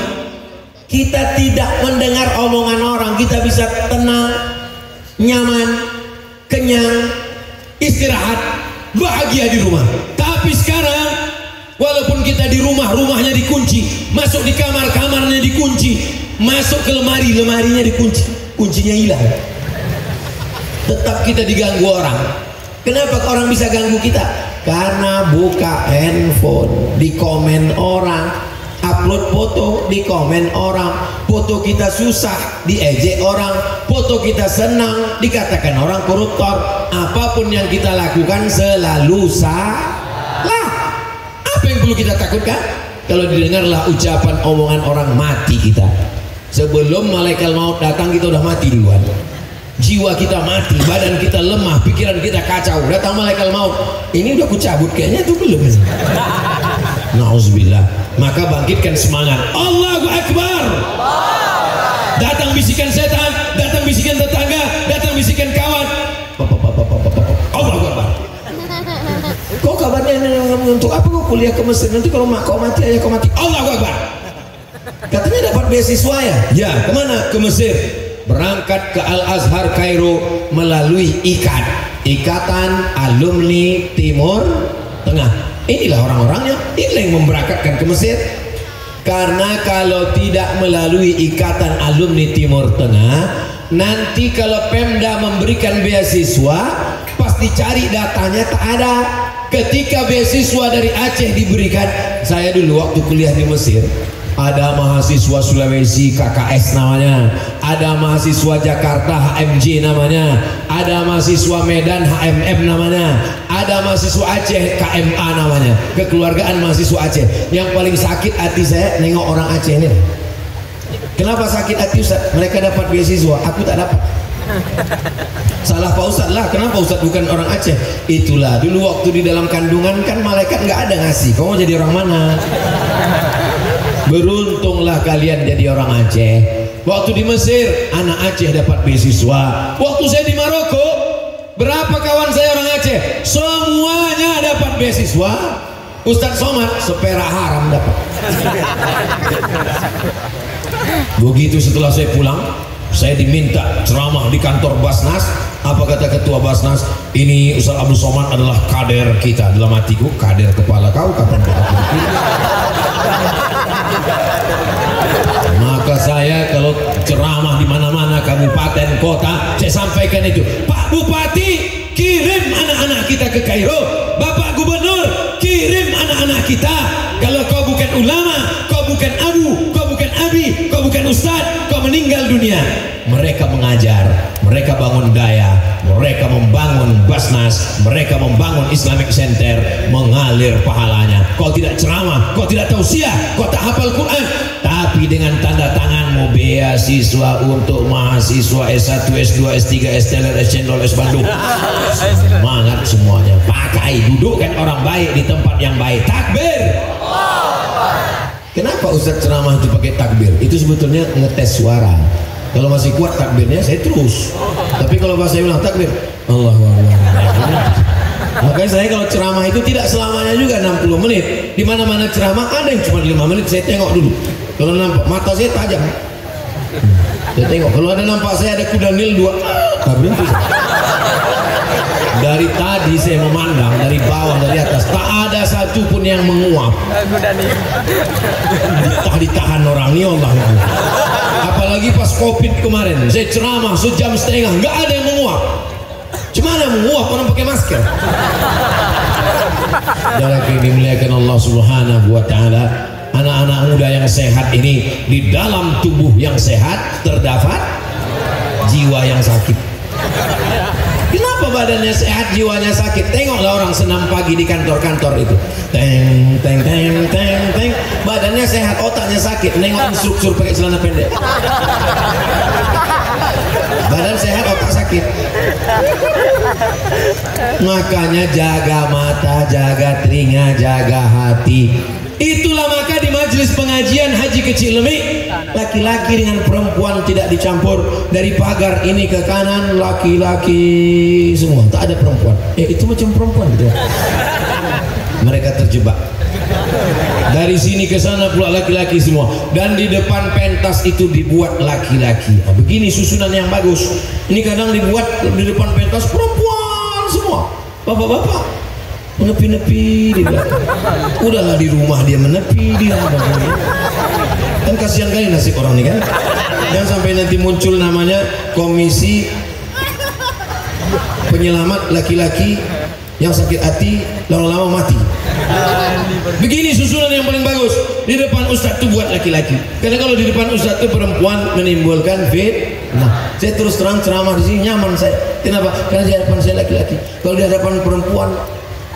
kita tidak mendengar omongan orang, kita bisa tenang, nyaman, kenyang, istirahat, bahagia di rumah. Tapi sekarang walaupun kita di rumah, rumahnya dikunci, masuk di kamar, kamarnya dikunci, masuk ke lemari, lemarinya dikunci, kuncinya hilang. Tetap kita diganggu orang. Kenapa orang bisa ganggu kita? Karena buka handphone, di komen orang, upload foto, di komen orang, foto kita susah diejek orang, foto kita senang dikatakan orang koruptor. Apapun yang kita lakukan selalu salah. Apa yang perlu kita takutkan? Kalau didengarlah ucapan omongan orang, mati kita. Sebelum malaikat maut datang kita udah mati duluan. Jiwa kita mati, badan kita lemah, pikiran kita kacau. Datang malaikat maut, ini udah kucabut kayaknya itu belum. Nauzubillah. Maka bangkitkan semangat. Allahu Akbar. Datang bisikan setan, datang bisikan tetangga, datang bisikan kawan. Allahu Akbar. Kok kabarnya untuk apa kau kuliah ke Mesir? Nanti kalau mak kau mati, ayah kau mati. Allahu Akbar. Katanya dapat beasiswa ya? Ya, kemana? Ke Mesir. Berangkat ke Al-Azhar Kairo melalui Ikatan Alumni Timur Tengah. Inilah orang-orangnya, ini yang memberangkatkan ke Mesir. Karena kalau tidak melalui Ikatan Alumni Timur Tengah, nanti kalau Pemda memberikan beasiswa, pasti cari datanya tak ada. Ketika beasiswa dari Aceh diberikan, saya dulu waktu kuliah di Mesir, ada mahasiswa Sulawesi KKS namanya, ada mahasiswa Jakarta HMJ namanya, ada mahasiswa Medan HMM namanya, ada mahasiswa Aceh KMA namanya, kekeluargaan mahasiswa Aceh. Yang paling sakit hati saya nengok orang Aceh ini. Kenapa sakit hati Ustaz? Mereka dapat beasiswa, aku tak dapat. Salah Pak Ustaz lah, kenapa Ustaz bukan orang Aceh? Itulah dulu waktu di dalam kandungan kan malaikat nggak ada ngasih. Kau mau jadi orang mana? Beruntunglah kalian jadi orang Aceh. Waktu di Mesir anak Aceh dapat beasiswa. Waktu saya di Maroko, berapa kawan saya orang Aceh? Semuanya dapat beasiswa. Ustadz Somad sepera haram dapat. Begitu setelah saya pulang, saya diminta ceramah di kantor Basnas. Apa kata ketua Basnas? Ini Ustaz Abdul Somad adalah kader kita. Dalam hatiku, kader kepala kau kapan aku dipilih? Maka saya kalau ceramah di mana-mana, kabupaten, kota, saya sampaikan itu. Pak Bupati, kirim anak-anak kita ke Kairo. Bapak Gubernur, kirim anak-anak kita. Kalau kau bukan ulama, kau bukan abu, kau bukan abi, kau bukan ustadz, kau meninggal dunia. Mereka mengajar, mereka bangun daya, mereka membangun Basnas, mereka membangun Islamic Center, mengalir pahalanya. Kau tidak ceramah, kau tidak tausiah, kau tak hafal Quran, tapi dengan tanda tanganmu beasiswa untuk mahasiswa S1, S2, S3, S3, S-Cendol, S-Bandung. Semangat semuanya. Pakai, dudukkan orang baik di tempat yang baik. Takbir. Kenapa Ustaz ceramah itu pakai takbir? Itu sebetulnya ngetes suara. Kalau masih kuat takbirnya saya terus. Tapi kalau pas saya bilang takbir, Allahu Akbar. Makanya saya kalau ceramah itu tidak selamanya juga 60 menit. Di mana-mana ceramah ada yang cuma 5 menit, saya tengok dulu. Kalau nampak mata saya tajam, saya tengok. Kalau ada nampak saya ada kuda nil 2, berhenti. Dari tadi saya memandang dari bawah dari atas, tak ada satu pun yang menguap. Ditahan orang ini, Allah. Apalagi pas COVID kemarin, saya ceramah sejam setengah, nggak ada yang menguap. Cuma yang menguap orang pakai masker. Jarak yang dimuliakan Allah Subhanahu wa Ta'ala, anak-anak muda yang sehat ini, di dalam tubuh yang sehat terdapat jiwa yang sakit. Kenapa badannya sehat, jiwanya sakit? Tengoklah orang senam pagi di kantor-kantor itu. Teng, teng, teng, teng, teng. Badannya sehat, otaknya sakit. Nengok instruktur pakai celana pendek. Badan sehat, otak sakit. Makanya jaga mata, jaga telinga, jaga hati. Itulah maka di majelis pengajian Haji Kecil Lemi, laki-laki dengan perempuan tidak dicampur. Dari pagar ini ke kanan laki-laki semua, tak ada perempuan. Itu macam perempuan gitu. Mereka terjebak. Dari sini ke sana pula laki-laki semua. Dan di depan pentas itu dibuat laki-laki. Nah, begini susunan yang bagus. Ini kadang dibuat di depan pentas perempuan semua. Bapak-bapak menepi-nepi di belakang. Udahlah di rumah dia menepi dia. Kan kasihan kali nasib orang ini kan. Jangan sampai nanti muncul namanya Komisi Penyelamat Laki-laki Yang sakit hati lama-lama mati. Begini susunan yang paling bagus. Di depan ustadz itu buat laki-laki. Karena kalau di depan ustadz itu perempuan menimbulkan fitnah. Saya terus terang ceramah di sini nyaman saya. Kenapa? Karena di hadapan saya laki-laki. Kalau di hadapan perempuan,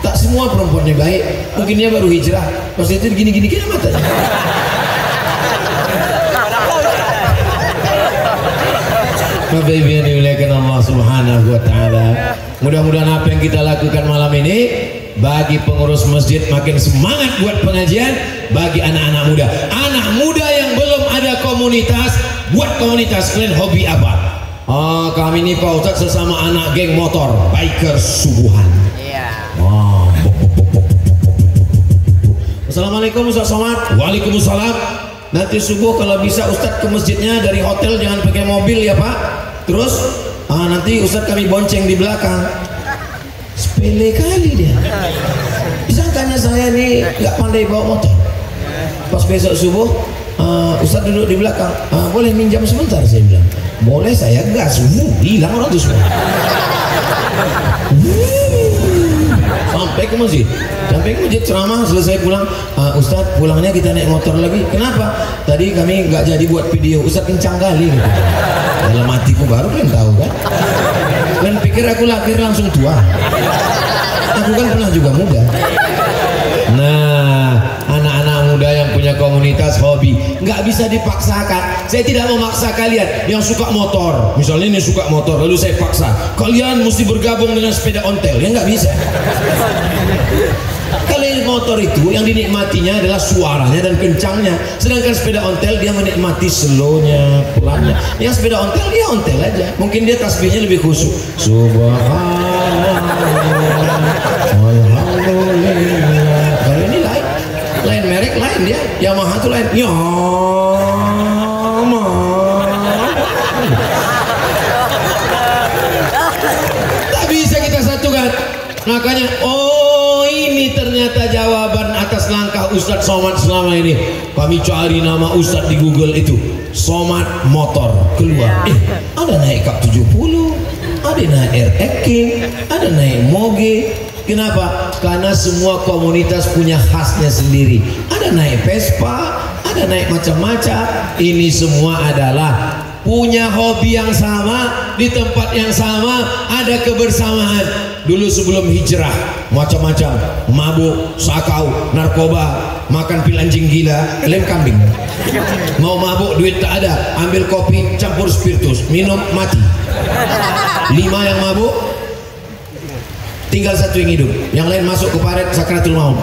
tak semua perempuannya baik. Mungkin dia baru hijrah. Pas itu gini-gini kira matanya. Bapak Ibu yang dimuliakan Allah Subhanahu wa taala. Mudah-mudahan apa yang kita lakukan malam ini bagi pengurus masjid makin semangat buat pengajian, bagi anak-anak muda yang belum ada komunitas, buat komunitas. Kalian hobi apa? Oh, kami ini Pak Ustadz sesama anak geng motor, biker subuhan. Iya. Wow. Assalamualaikum Ustadz Somad. Waalaikumsalam. Nanti subuh kalau bisa Ustadz ke masjidnya dari hotel, jangan pakai mobil ya Pak. Terus nanti Ustadz kami bonceng di belakang. Sepele kali dia. Disangkanya saya nih nggak pandai bawa motor. Pas besok subuh Ustadz duduk di belakang. Boleh minjam sebentar, saya bilang. Boleh, saya gas. Hilang orang itu semua. Sampai ke masjid ceramah selesai pulang. Ustadz pulangnya kita naik motor lagi. Kenapa? Tadi kami nggak jadi buat video. Ustadz kencang kali gitu. Dalam hatiku baru kalian tahu kan. Kalian pikir aku lahir langsung tua. Aku kan pernah juga muda. Nah, anak-anak muda yang punya komunitas hobi nggak bisa dipaksakan. Saya tidak memaksa kalian yang suka motor. Misalnya ini suka motor, lalu saya paksa kalian mesti bergabung dengan sepeda ontel. Ya nggak bisa. Kalau motor itu yang dinikmatinya adalah suaranya dan kencangnya, sedangkan sepeda ontel dia menikmati slownya, pelannya. Yang sepeda ontel dia ontel aja, mungkin dia tasbihnya lebih khusyuk. Subhanallah, alhamdulillah. Kalau ini lain merek, lain dia. Yamaha itu lain. Tak bisa kita satukan. Makanya ini ternyata jawaban atas langkah Ustadz Somad selama ini. Kami cari nama Ustadz di Google itu, Somad motor, keluar. Ada naik Cup 70, ada naik RX King, ada naik Moge. Kenapa? Karena semua komunitas punya khasnya sendiri. Ada naik Vespa, ada naik macam-macam. Ini semua adalah punya hobi yang sama, di tempat yang sama, ada kebersamaan. Dulu sebelum hijrah macam-macam, mabuk, sakau, narkoba, makan pil anjing gila, lem kambing. Mau mabuk duit tak ada, ambil kopi campur spiritus, minum mati. 5 yang mabuk, tinggal 1 yang hidup, yang lain masuk ke paret sakratul maut.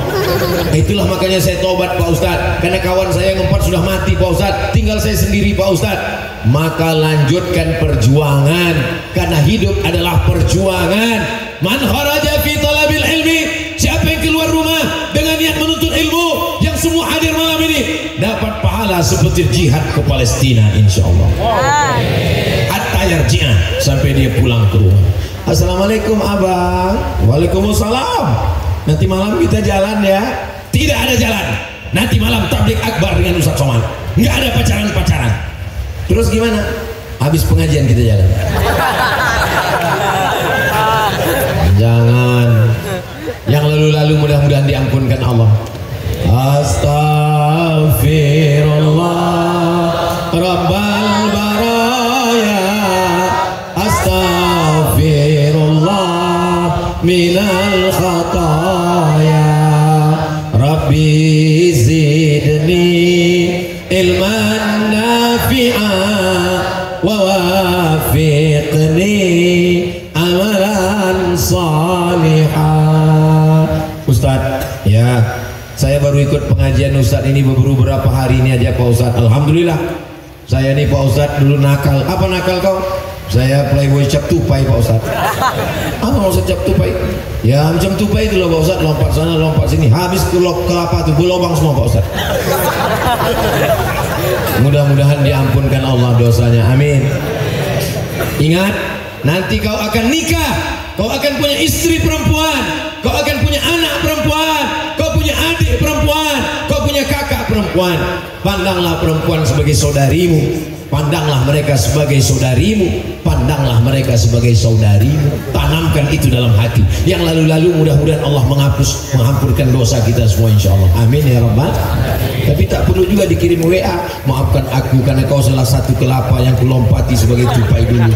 Itulah makanya saya tobat Pak Ustadz, karena kawan saya yang 4 sudah mati Pak Ustadz, tinggal saya sendiri Pak Ustadz. Maka lanjutkan perjuangan, karena hidup adalah perjuangan. Man kharaja fi talabil ilmi, siapa yang keluar rumah dengan niat menuntut ilmu, yang semua hadir malam ini dapat pahala seperti jihad ke Palestina insyaallah. Hatta yarji'ah, sampai dia pulang ke rumah. Assalamualaikum abang. Waalaikumsalam. Nanti malam kita jalan ya. Tidak ada jalan. Nanti malam tablik akbar dengan Ustadz Somad. Nggak ada pacaran-pacaran. Terus gimana? Habis pengajian kita jalan. Jangan. Yang lalu-lalu mudah-mudahan diampunkan Allah. Astaghfirullah Rabbal baraya, astaghfirullah minal khataya, Rabbi zidni ilman nafi'a wa wafiqni amalan salihah. Ustadz, ya saya baru ikut pengajian Ustadz ini beberapa hari ini aja Pak Ustadz. Alhamdulillah. Saya nih Pak Ustadz dulu nakal. Apa nakal kau? Saya playboy cap tupai Pak Ustadz. Apa maksud cap tupai? Ya macam tupai itu loh Pak Ustadz, lompat sana lompat sini, habis kelapa tuh berlobang semua Pak Ustadz. Mudah-mudahan diampunkan Allah dosanya, amin. Ingat, nanti kau akan nikah, kau akan punya istri perempuan, kau akan punya anak perempuan, kau punya adik perempuan, kau punya kakak perempuan. Pandanglah perempuan sebagai saudarimu, Pandanglah mereka sebagai saudarimu, pandanglah mereka sebagai saudarimu. Tanamkan itu dalam hati. Yang lalu-lalu mudah-mudahan Allah mengampurkan dosa kita semua insyaallah. Amin ya rabbal. Tapi tak perlu juga dikirim WA, maafkan aku karena kau salah satu kelapa yang kulompati sebagai tupai dulu.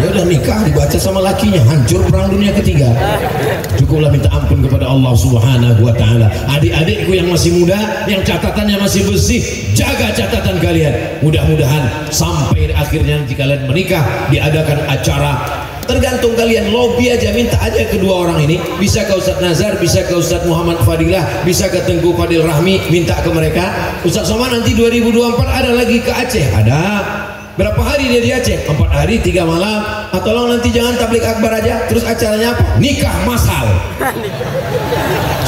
Ya udah nikah dibaca sama lakinya, hancur perang dunia ketiga. Cukuplah minta ampun kepada Allah Subhanahu wa taala. Adik-adikku yang masih muda, yang catatannya masih bersih, jaga catatan kalian. Mudah-mudahan sampai akhirnya nanti kalian menikah diadakan acara. Tergantung kalian, lobby aja, minta aja kedua orang ini. Bisa ke Ustadz Nazar, bisa ke Ustadz Muhammad Fadilah, bisa ke Tengku Fadil Rahmi, minta ke mereka. Ustadz Somad nanti 2024 ada lagi ke Aceh. Ada. Berapa hari dia di Aceh? 4 hari 3 malam. Tolong nanti jangan tablik akbar aja. Terus acaranya apa? Nikah masal.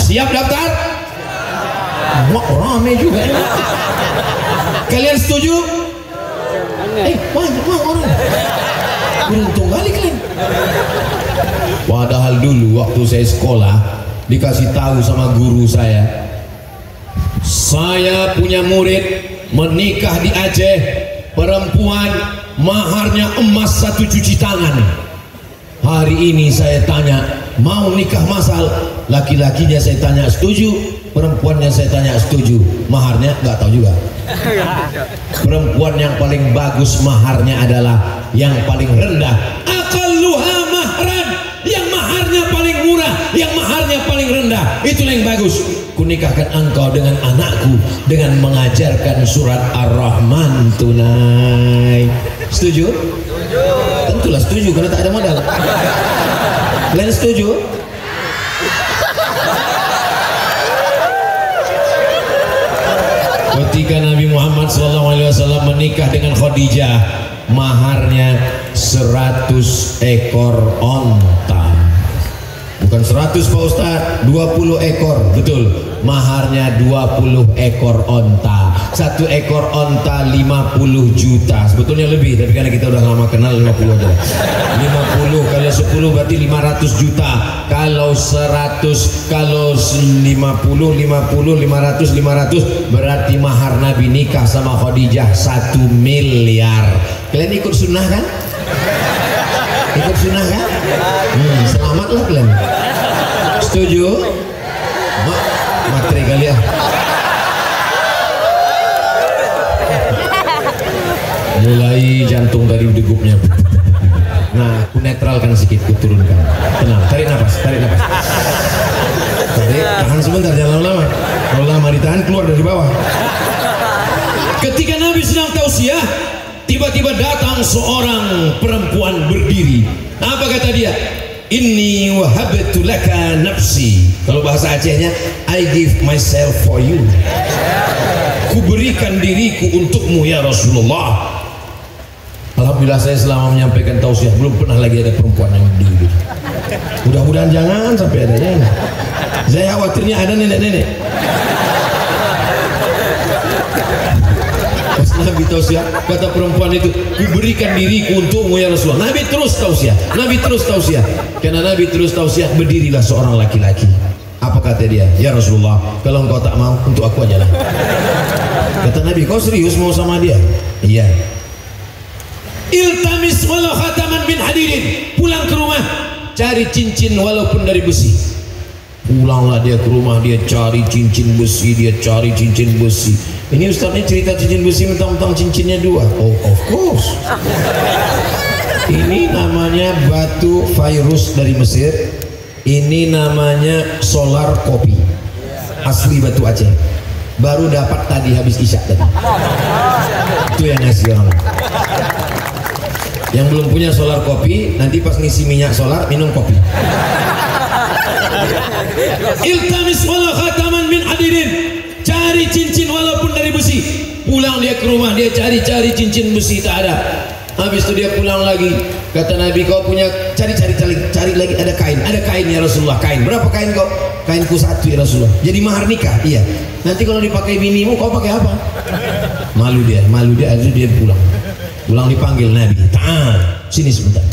Siap daftar? Wah, rame juga ini. Kalian setuju? Banyak orang. Beruntung kali kalian. Padahal dulu waktu saya sekolah dikasih tahu sama guru saya punya murid menikah di Aceh, perempuan maharnya emas 1 cuci tangan. Hari ini saya tanya, mau nikah masal, laki-lakinya saya tanya setuju, perempuannya saya tanya setuju, maharnya nggak tahu juga. Perempuan yang paling bagus maharnya adalah yang paling rendah, aqalluha mahran, yang maharnya paling murah, yang maharnya paling rendah, itulah yang bagus. Kunikahkan engkau dengan anakku dengan mengajarkan surat Ar-Rahman tunai. Setuju? Setuju. Tentulah setuju karena tak ada modal. Kalian setuju? Ketika Nabi Muhammad SAW menikah dengan Khadijah, maharnya 100 ekor onta. Bukan 100 Pak Ustaz, 20 ekor, betul. Maharnya 20 ekor onta. 1 ekor onta 50 juta. Sebetulnya lebih, tapi karena kita udah lama kenal 50 aja. 50 kali 10 berarti 500 juta. Kalau 100, kalau 50, 500 berarti mahar Nabi nikah sama Khadijah 1 miliar. Kalian ikut sunnah kan? Ikut sunnah kan? Selamatlah kalian. Setuju? Materi kalian. Mulai jantung dari degupnya. Nah, aku netralkan sedikit, ku turunkan. Tenang, tarik nafas, tarik nafas. Tarik, tahan sebentar, jangan lama-lama. Kalau lama ditahan keluar dari bawah. Ketika Nabi sedang tausiah, tiba-tiba datang seorang perempuan berdiri. Apa kata dia? Inni wahabtu laka nafsi. Kalau bahasa Acehnya, I give myself for you. Kuberikan diriku untukmu ya Rasulullah. Alhamdulillah saya selama menyampaikan tausiah belum pernah lagi ada perempuan yang berdiri. Mudah-mudahan jangan sampai ada ya. Saya khawatirnya ada nenek-nenek. Pas Nabi tausiah, kata perempuan itu, kuberikan diriku untukmu ya Rasulullah. Nabi terus tausiah, Nabi terus tausiah. Karena Nabi terus tausiah, berdirilah seorang laki-laki. Apa kata dia? Ya Rasulullah, kalau engkau tak mau, untuk aku aja lah. Kata Nabi, kau serius mau sama dia? Iya. Iltamis walau khataman bin hadidin. Pulang ke rumah, cari cincin walaupun dari besi. Pulanglah dia ke rumah, dia cari cincin besi, dia cari cincin besi. Ini ustaznya cerita cincin besi, mentang-mentang cincinnya 2. Oh, of course. Ini namanya batu virus dari Mesir. Ini namanya solar kopi. Asli batu Aceh. Baru dapat tadi habis isya tadi. Itu yang ngasih orang. Yang belum punya solar kopi, nanti pas ngisi minyak solar minum kopi. Iltamis walau khataman min hadidin. Cari cincin walaupun dari besi. Pulang dia ke rumah, dia cari-cari cincin besi, tak ada. Habis itu dia pulang lagi. Kata Nabi, kau punya cari lagi, ada kain ya Rasulullah. Kain, berapa kain kau? Kainku 1 ya Rasulullah. Jadi mahar nikah? Iya. Nanti kalau dipakai binimu kau pakai apa? Malu dia, akhirnya dia pulang. Pulang dipanggil Nabi. Ta'al, sini sebentar.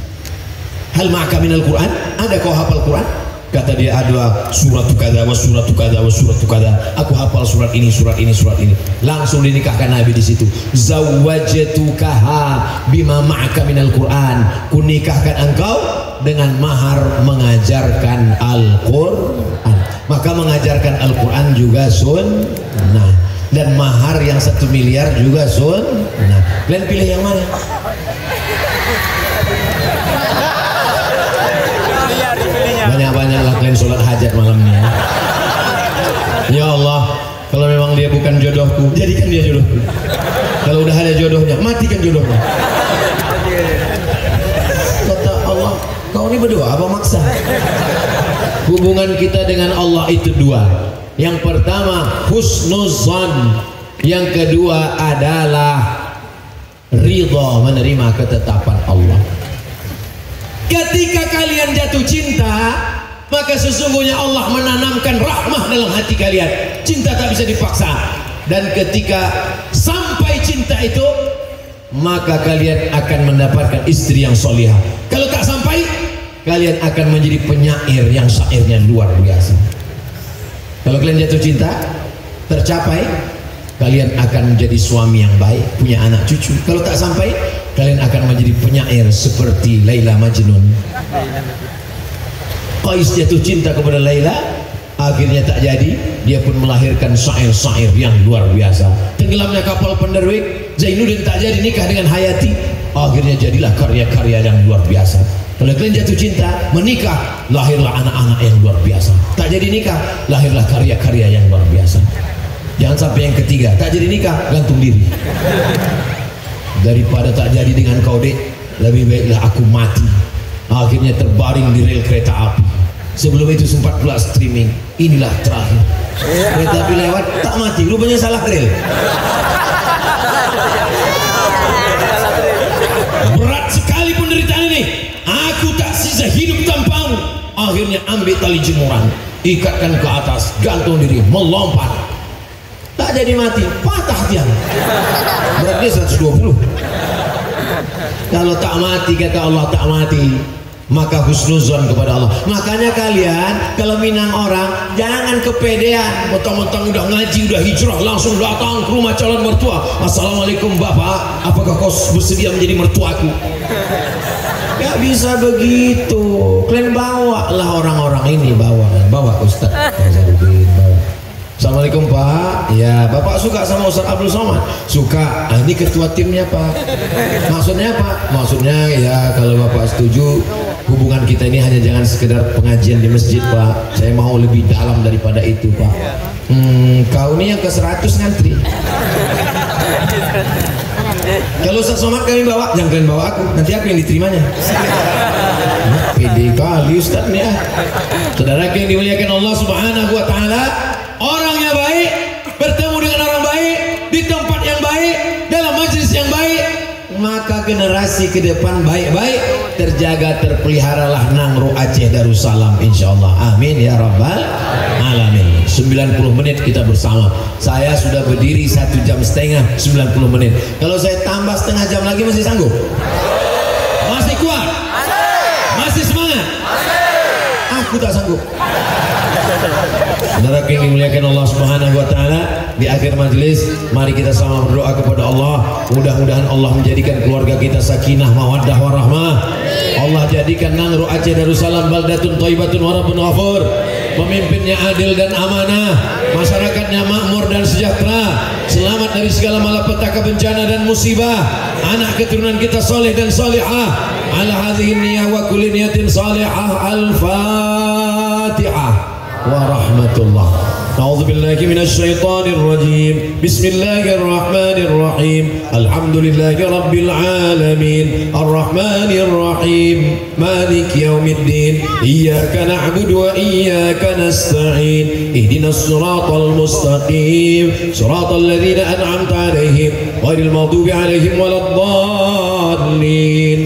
Hal ma'aka minal Quran? Ada kau hafal Quran? Kata dia, ada surat kada wa surat kada wa surat kada. Aku hafal surat ini, surat ini, surat ini. Langsung dinikahkan Nabi di situ. Zawwajtukaha bima ma'aka minal Quran. Kunikahkan engkau dengan mahar mengajarkan Al-Quran. Maka mengajarkan Al-Quran juga sunnah. Dan mahar yang 1 miliar juga sunnah. Kalian pilih yang mana? Banyak-banyaklah kalian sholat hajat malamnya. Ya Allah, kalau memang dia bukan jodohku, jadikan dia jodohku. Kalau udah ada jodohnya, matikan jodohnya. Kata Allah, kau ini berdoa apa maksa? Hubungan kita dengan Allah itu dua. Yang pertama husnuzan, yang kedua adalah ridha, menerima ketetapan Allah. Ketika kalian jatuh cinta, maka sesungguhnya Allah menanamkan rahmah dalam hati kalian. Cinta tak bisa dipaksa. Dan ketika sampai cinta itu, maka kalian akan mendapatkan istri yang solihah. Kalau tak sampai, kalian akan menjadi penyair yang syairnya luar biasa. Kalau kalian jatuh cinta, tercapai, kalian akan menjadi suami yang baik, punya anak cucu. Kalau tak sampai, kalian akan menjadi penyair seperti Laila Majnun. Qais jatuh cinta kepada Laila, akhirnya tak jadi. Dia pun melahirkan syair-syair yang luar biasa. Tenggelamnya kapal Penderwik, Zainuddin tak jadi nikah dengan Hayati, akhirnya jadilah karya-karya yang luar biasa. Kalau kalian jatuh cinta, menikah, lahirlah anak-anak yang luar biasa. Tak jadi nikah, lahirlah karya-karya yang luar biasa. Jangan sampai yang ketiga, tak jadi nikah, gantung diri. Daripada tak jadi dengan kau dek, lebih baiklah aku mati. Akhirnya terbaring di rel kereta api. Sebelum itu sempat pula streaming. Inilah terakhir. Kereta api lewat, tak mati, rupanya salah rel. Berat sekali penderitaan ini. Aku tak sisa hidup tanpamu. Akhirnya ambil tali jemuran, ikatkan ke atas, gantung diri, melompat. Tak jadi mati, patah tiang. Beratnya 120. Kalau tak mati, kata Allah, tak mati, maka husnuzon kepada Allah. Makanya kalian kalau minang orang, jangan kepedean. Mentang-mentang udah ngaji, udah hijrah, langsung datang ke rumah calon mertua. Assalamualaikum bapak, apakah kau bersedia menjadi mertuaku? Gak bisa begitu. Kalian bawa lah orang-orang ini, bawa Ustaz Nazarudin, bawa. Assalamualaikum Pak. Ya, Bapak suka sama Ustaz Abdul Somad? Suka. Ini ketua timnya Pak. Maksudnya apa? Maksudnya ya kalau Bapak setuju, hubungan kita ini hanya jangan sekedar pengajian di masjid Pak. Saya mau lebih dalam daripada itu Pak. Kau ini yang ke 100 ngantri. Kalau Ustaz Somad kami bawa, jangan kalian bawa aku, nanti aku yang diterimanya. Pede kali Ustaz nih ya. Saudara yang dimuliakan Allah Subhanahu wa Ta'ala, orangnya baik, bertemu dengan orang baik, di tempat yang baik, dalam majelis yang baik, maka generasi ke depan baik-baik, terjaga, terpeliharalah Nangro Aceh Darussalam insyaallah. Amin ya rabbal alamin. 90 menit kita bersama. Saya sudah berdiri 1 jam setengah, 90 menit. Kalau saya tambah setengah jam lagi masih sanggup? Masih kuat? Masih semangat? Aku tak sanggup. Saudara yang dimuliakan Allah Subhanahu wa Ta'ala, di akhir majelis mari kita sama berdoa kepada Allah. Mudah-mudahan Allah menjadikan keluarga kita sakinah, mawaddah, warahmah. Allah jadikan Nangro Aceh Darussalam baldatun thayyibatun wa rabbun ghafur. Pemimpinnya adil dan amanah, masyarakatnya makmur dan sejahtera, selamat dari segala malapetaka, bencana dan musibah. Anak keturunan kita soleh dan solihah. Ala hadhihi niyyah wa kulli niyatin salihah. Al-Fatihah wa rahmatullah. A'udzu billahi minasy syaithanir rajim. Bismillahirrahmanir rahim. Alhamdulillahi rabbil alamin. Arrahmanir rahim. Maliki yaumiddin. Iyyaka na'budu wa iyyaka nasta'in. Ihdinas siratal mustaqim. Siratal ladzina an'amta 'alaihim ghairil maghdubi 'alaihim waladdallin.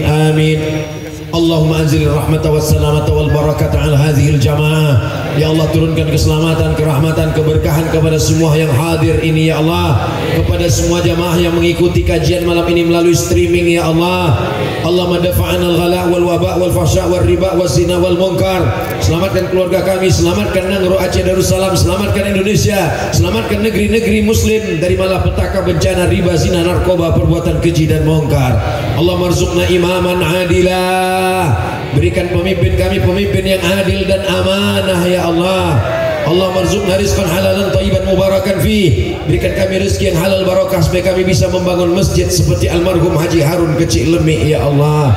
Amin. Allahumma anzil rahmata was salamata wal barakata 'ala hadhihi al jamaah. Ya Allah, turunkan keselamatan, kerahmatan, keberkahan kepada semua yang hadir ini ya Allah, kepada semua jamaah yang mengikuti kajian malam ini melalui streaming ya Allah. Allah madafa'ana al-ghala wal waba wal fahsya wal riba wal zina wal munkar. Selamatkan keluarga kami, selamatkan Nangro Aceh Darussalam, selamatkan Indonesia, selamatkan negeri-negeri muslim dari malapetaka bencana riba, zina, narkoba, perbuatan keji dan munkar. Allah marzuqna imaman adilah. Berikan pemimpin kami pemimpin yang adil dan amanah ya Allah. Allah marzuqna rizqan halalan thayyiban mubarakan fih. Berikan kami rezeki yang halal barakah supaya kami bisa membangun masjid seperti almarhum Haji Harun Kecik Lemik ya Allah.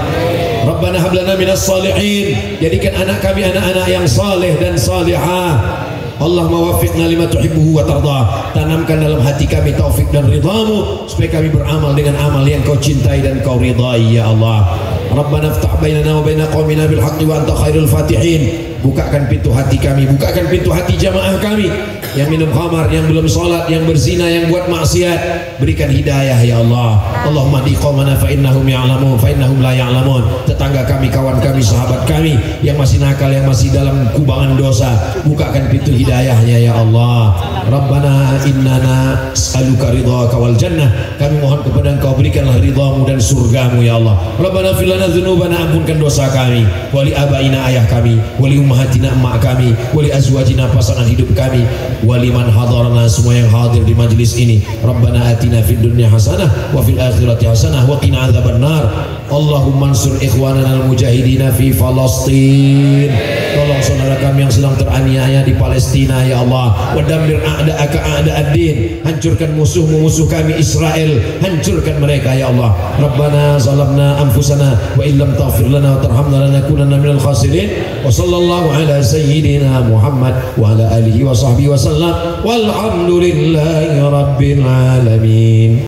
Rabbana hab lana minas salihin. Jadikan anak kami anak-anak yang saleh dan salihah. Allah mawafiqna lima tuhibbuhu wa tarda. Tanamkan dalam hati kami taufik dan ridhamu supaya kami beramal dengan amal yang kau cintai dan kau ridhai ya Allah. Rabbana iftah bainana wa baina qaumina bil haqqi wa anta khairul fatihin. Bukakan pintu hati kami, bukakan pintu hati jamaah kami yang minum khamar, yang belum salat, yang berzina, yang buat maksiat. Berikan hidayah ya Allah. Allahumma di qaumana fa innahum ya'lamun fa innahum la ya'lamun. Tetangga kami, kawan kami, sahabat kami yang masih nakal, yang masih dalam kubangan dosa, bukakan pintu hidayahnya ya Allah. Rabbana innana as'aluka ridhaka wal jannah. Kami mohon kepada Engkau, berikanlah ridhamu dan surgamu ya Allah. Rabbana fil lana dzunubana, ampunkan dosa kami, wali abaina, ayah kami, wali ummahatina, emak kami, wali azwajina, pasangan hidup kami, wali man hadarana, semua yang hadir di majlis ini. Rabbana atina fid dunya hasanah wa fil akhirati hasanah wa qina adzabannar. Allahumma ansur ikhwanana al-mujahidina fi Falastin. Tolong saudara kami yang sedang teraniaya di Palestina ya Allah. Wa dammir a'da'aka a'da'ad-din. Hancurkan musuh-musuh kami Israel, hancurkan mereka ya Allah. Rabbana zalamna anfusana wa illam taghfir lana wa tarhamna lanakunanna minal khasirin. Wa sallallahu ala sayyidina Muhammad wa ala alihi wa sahbihi wa sallam. Walhamdulillahi rabbil alamin.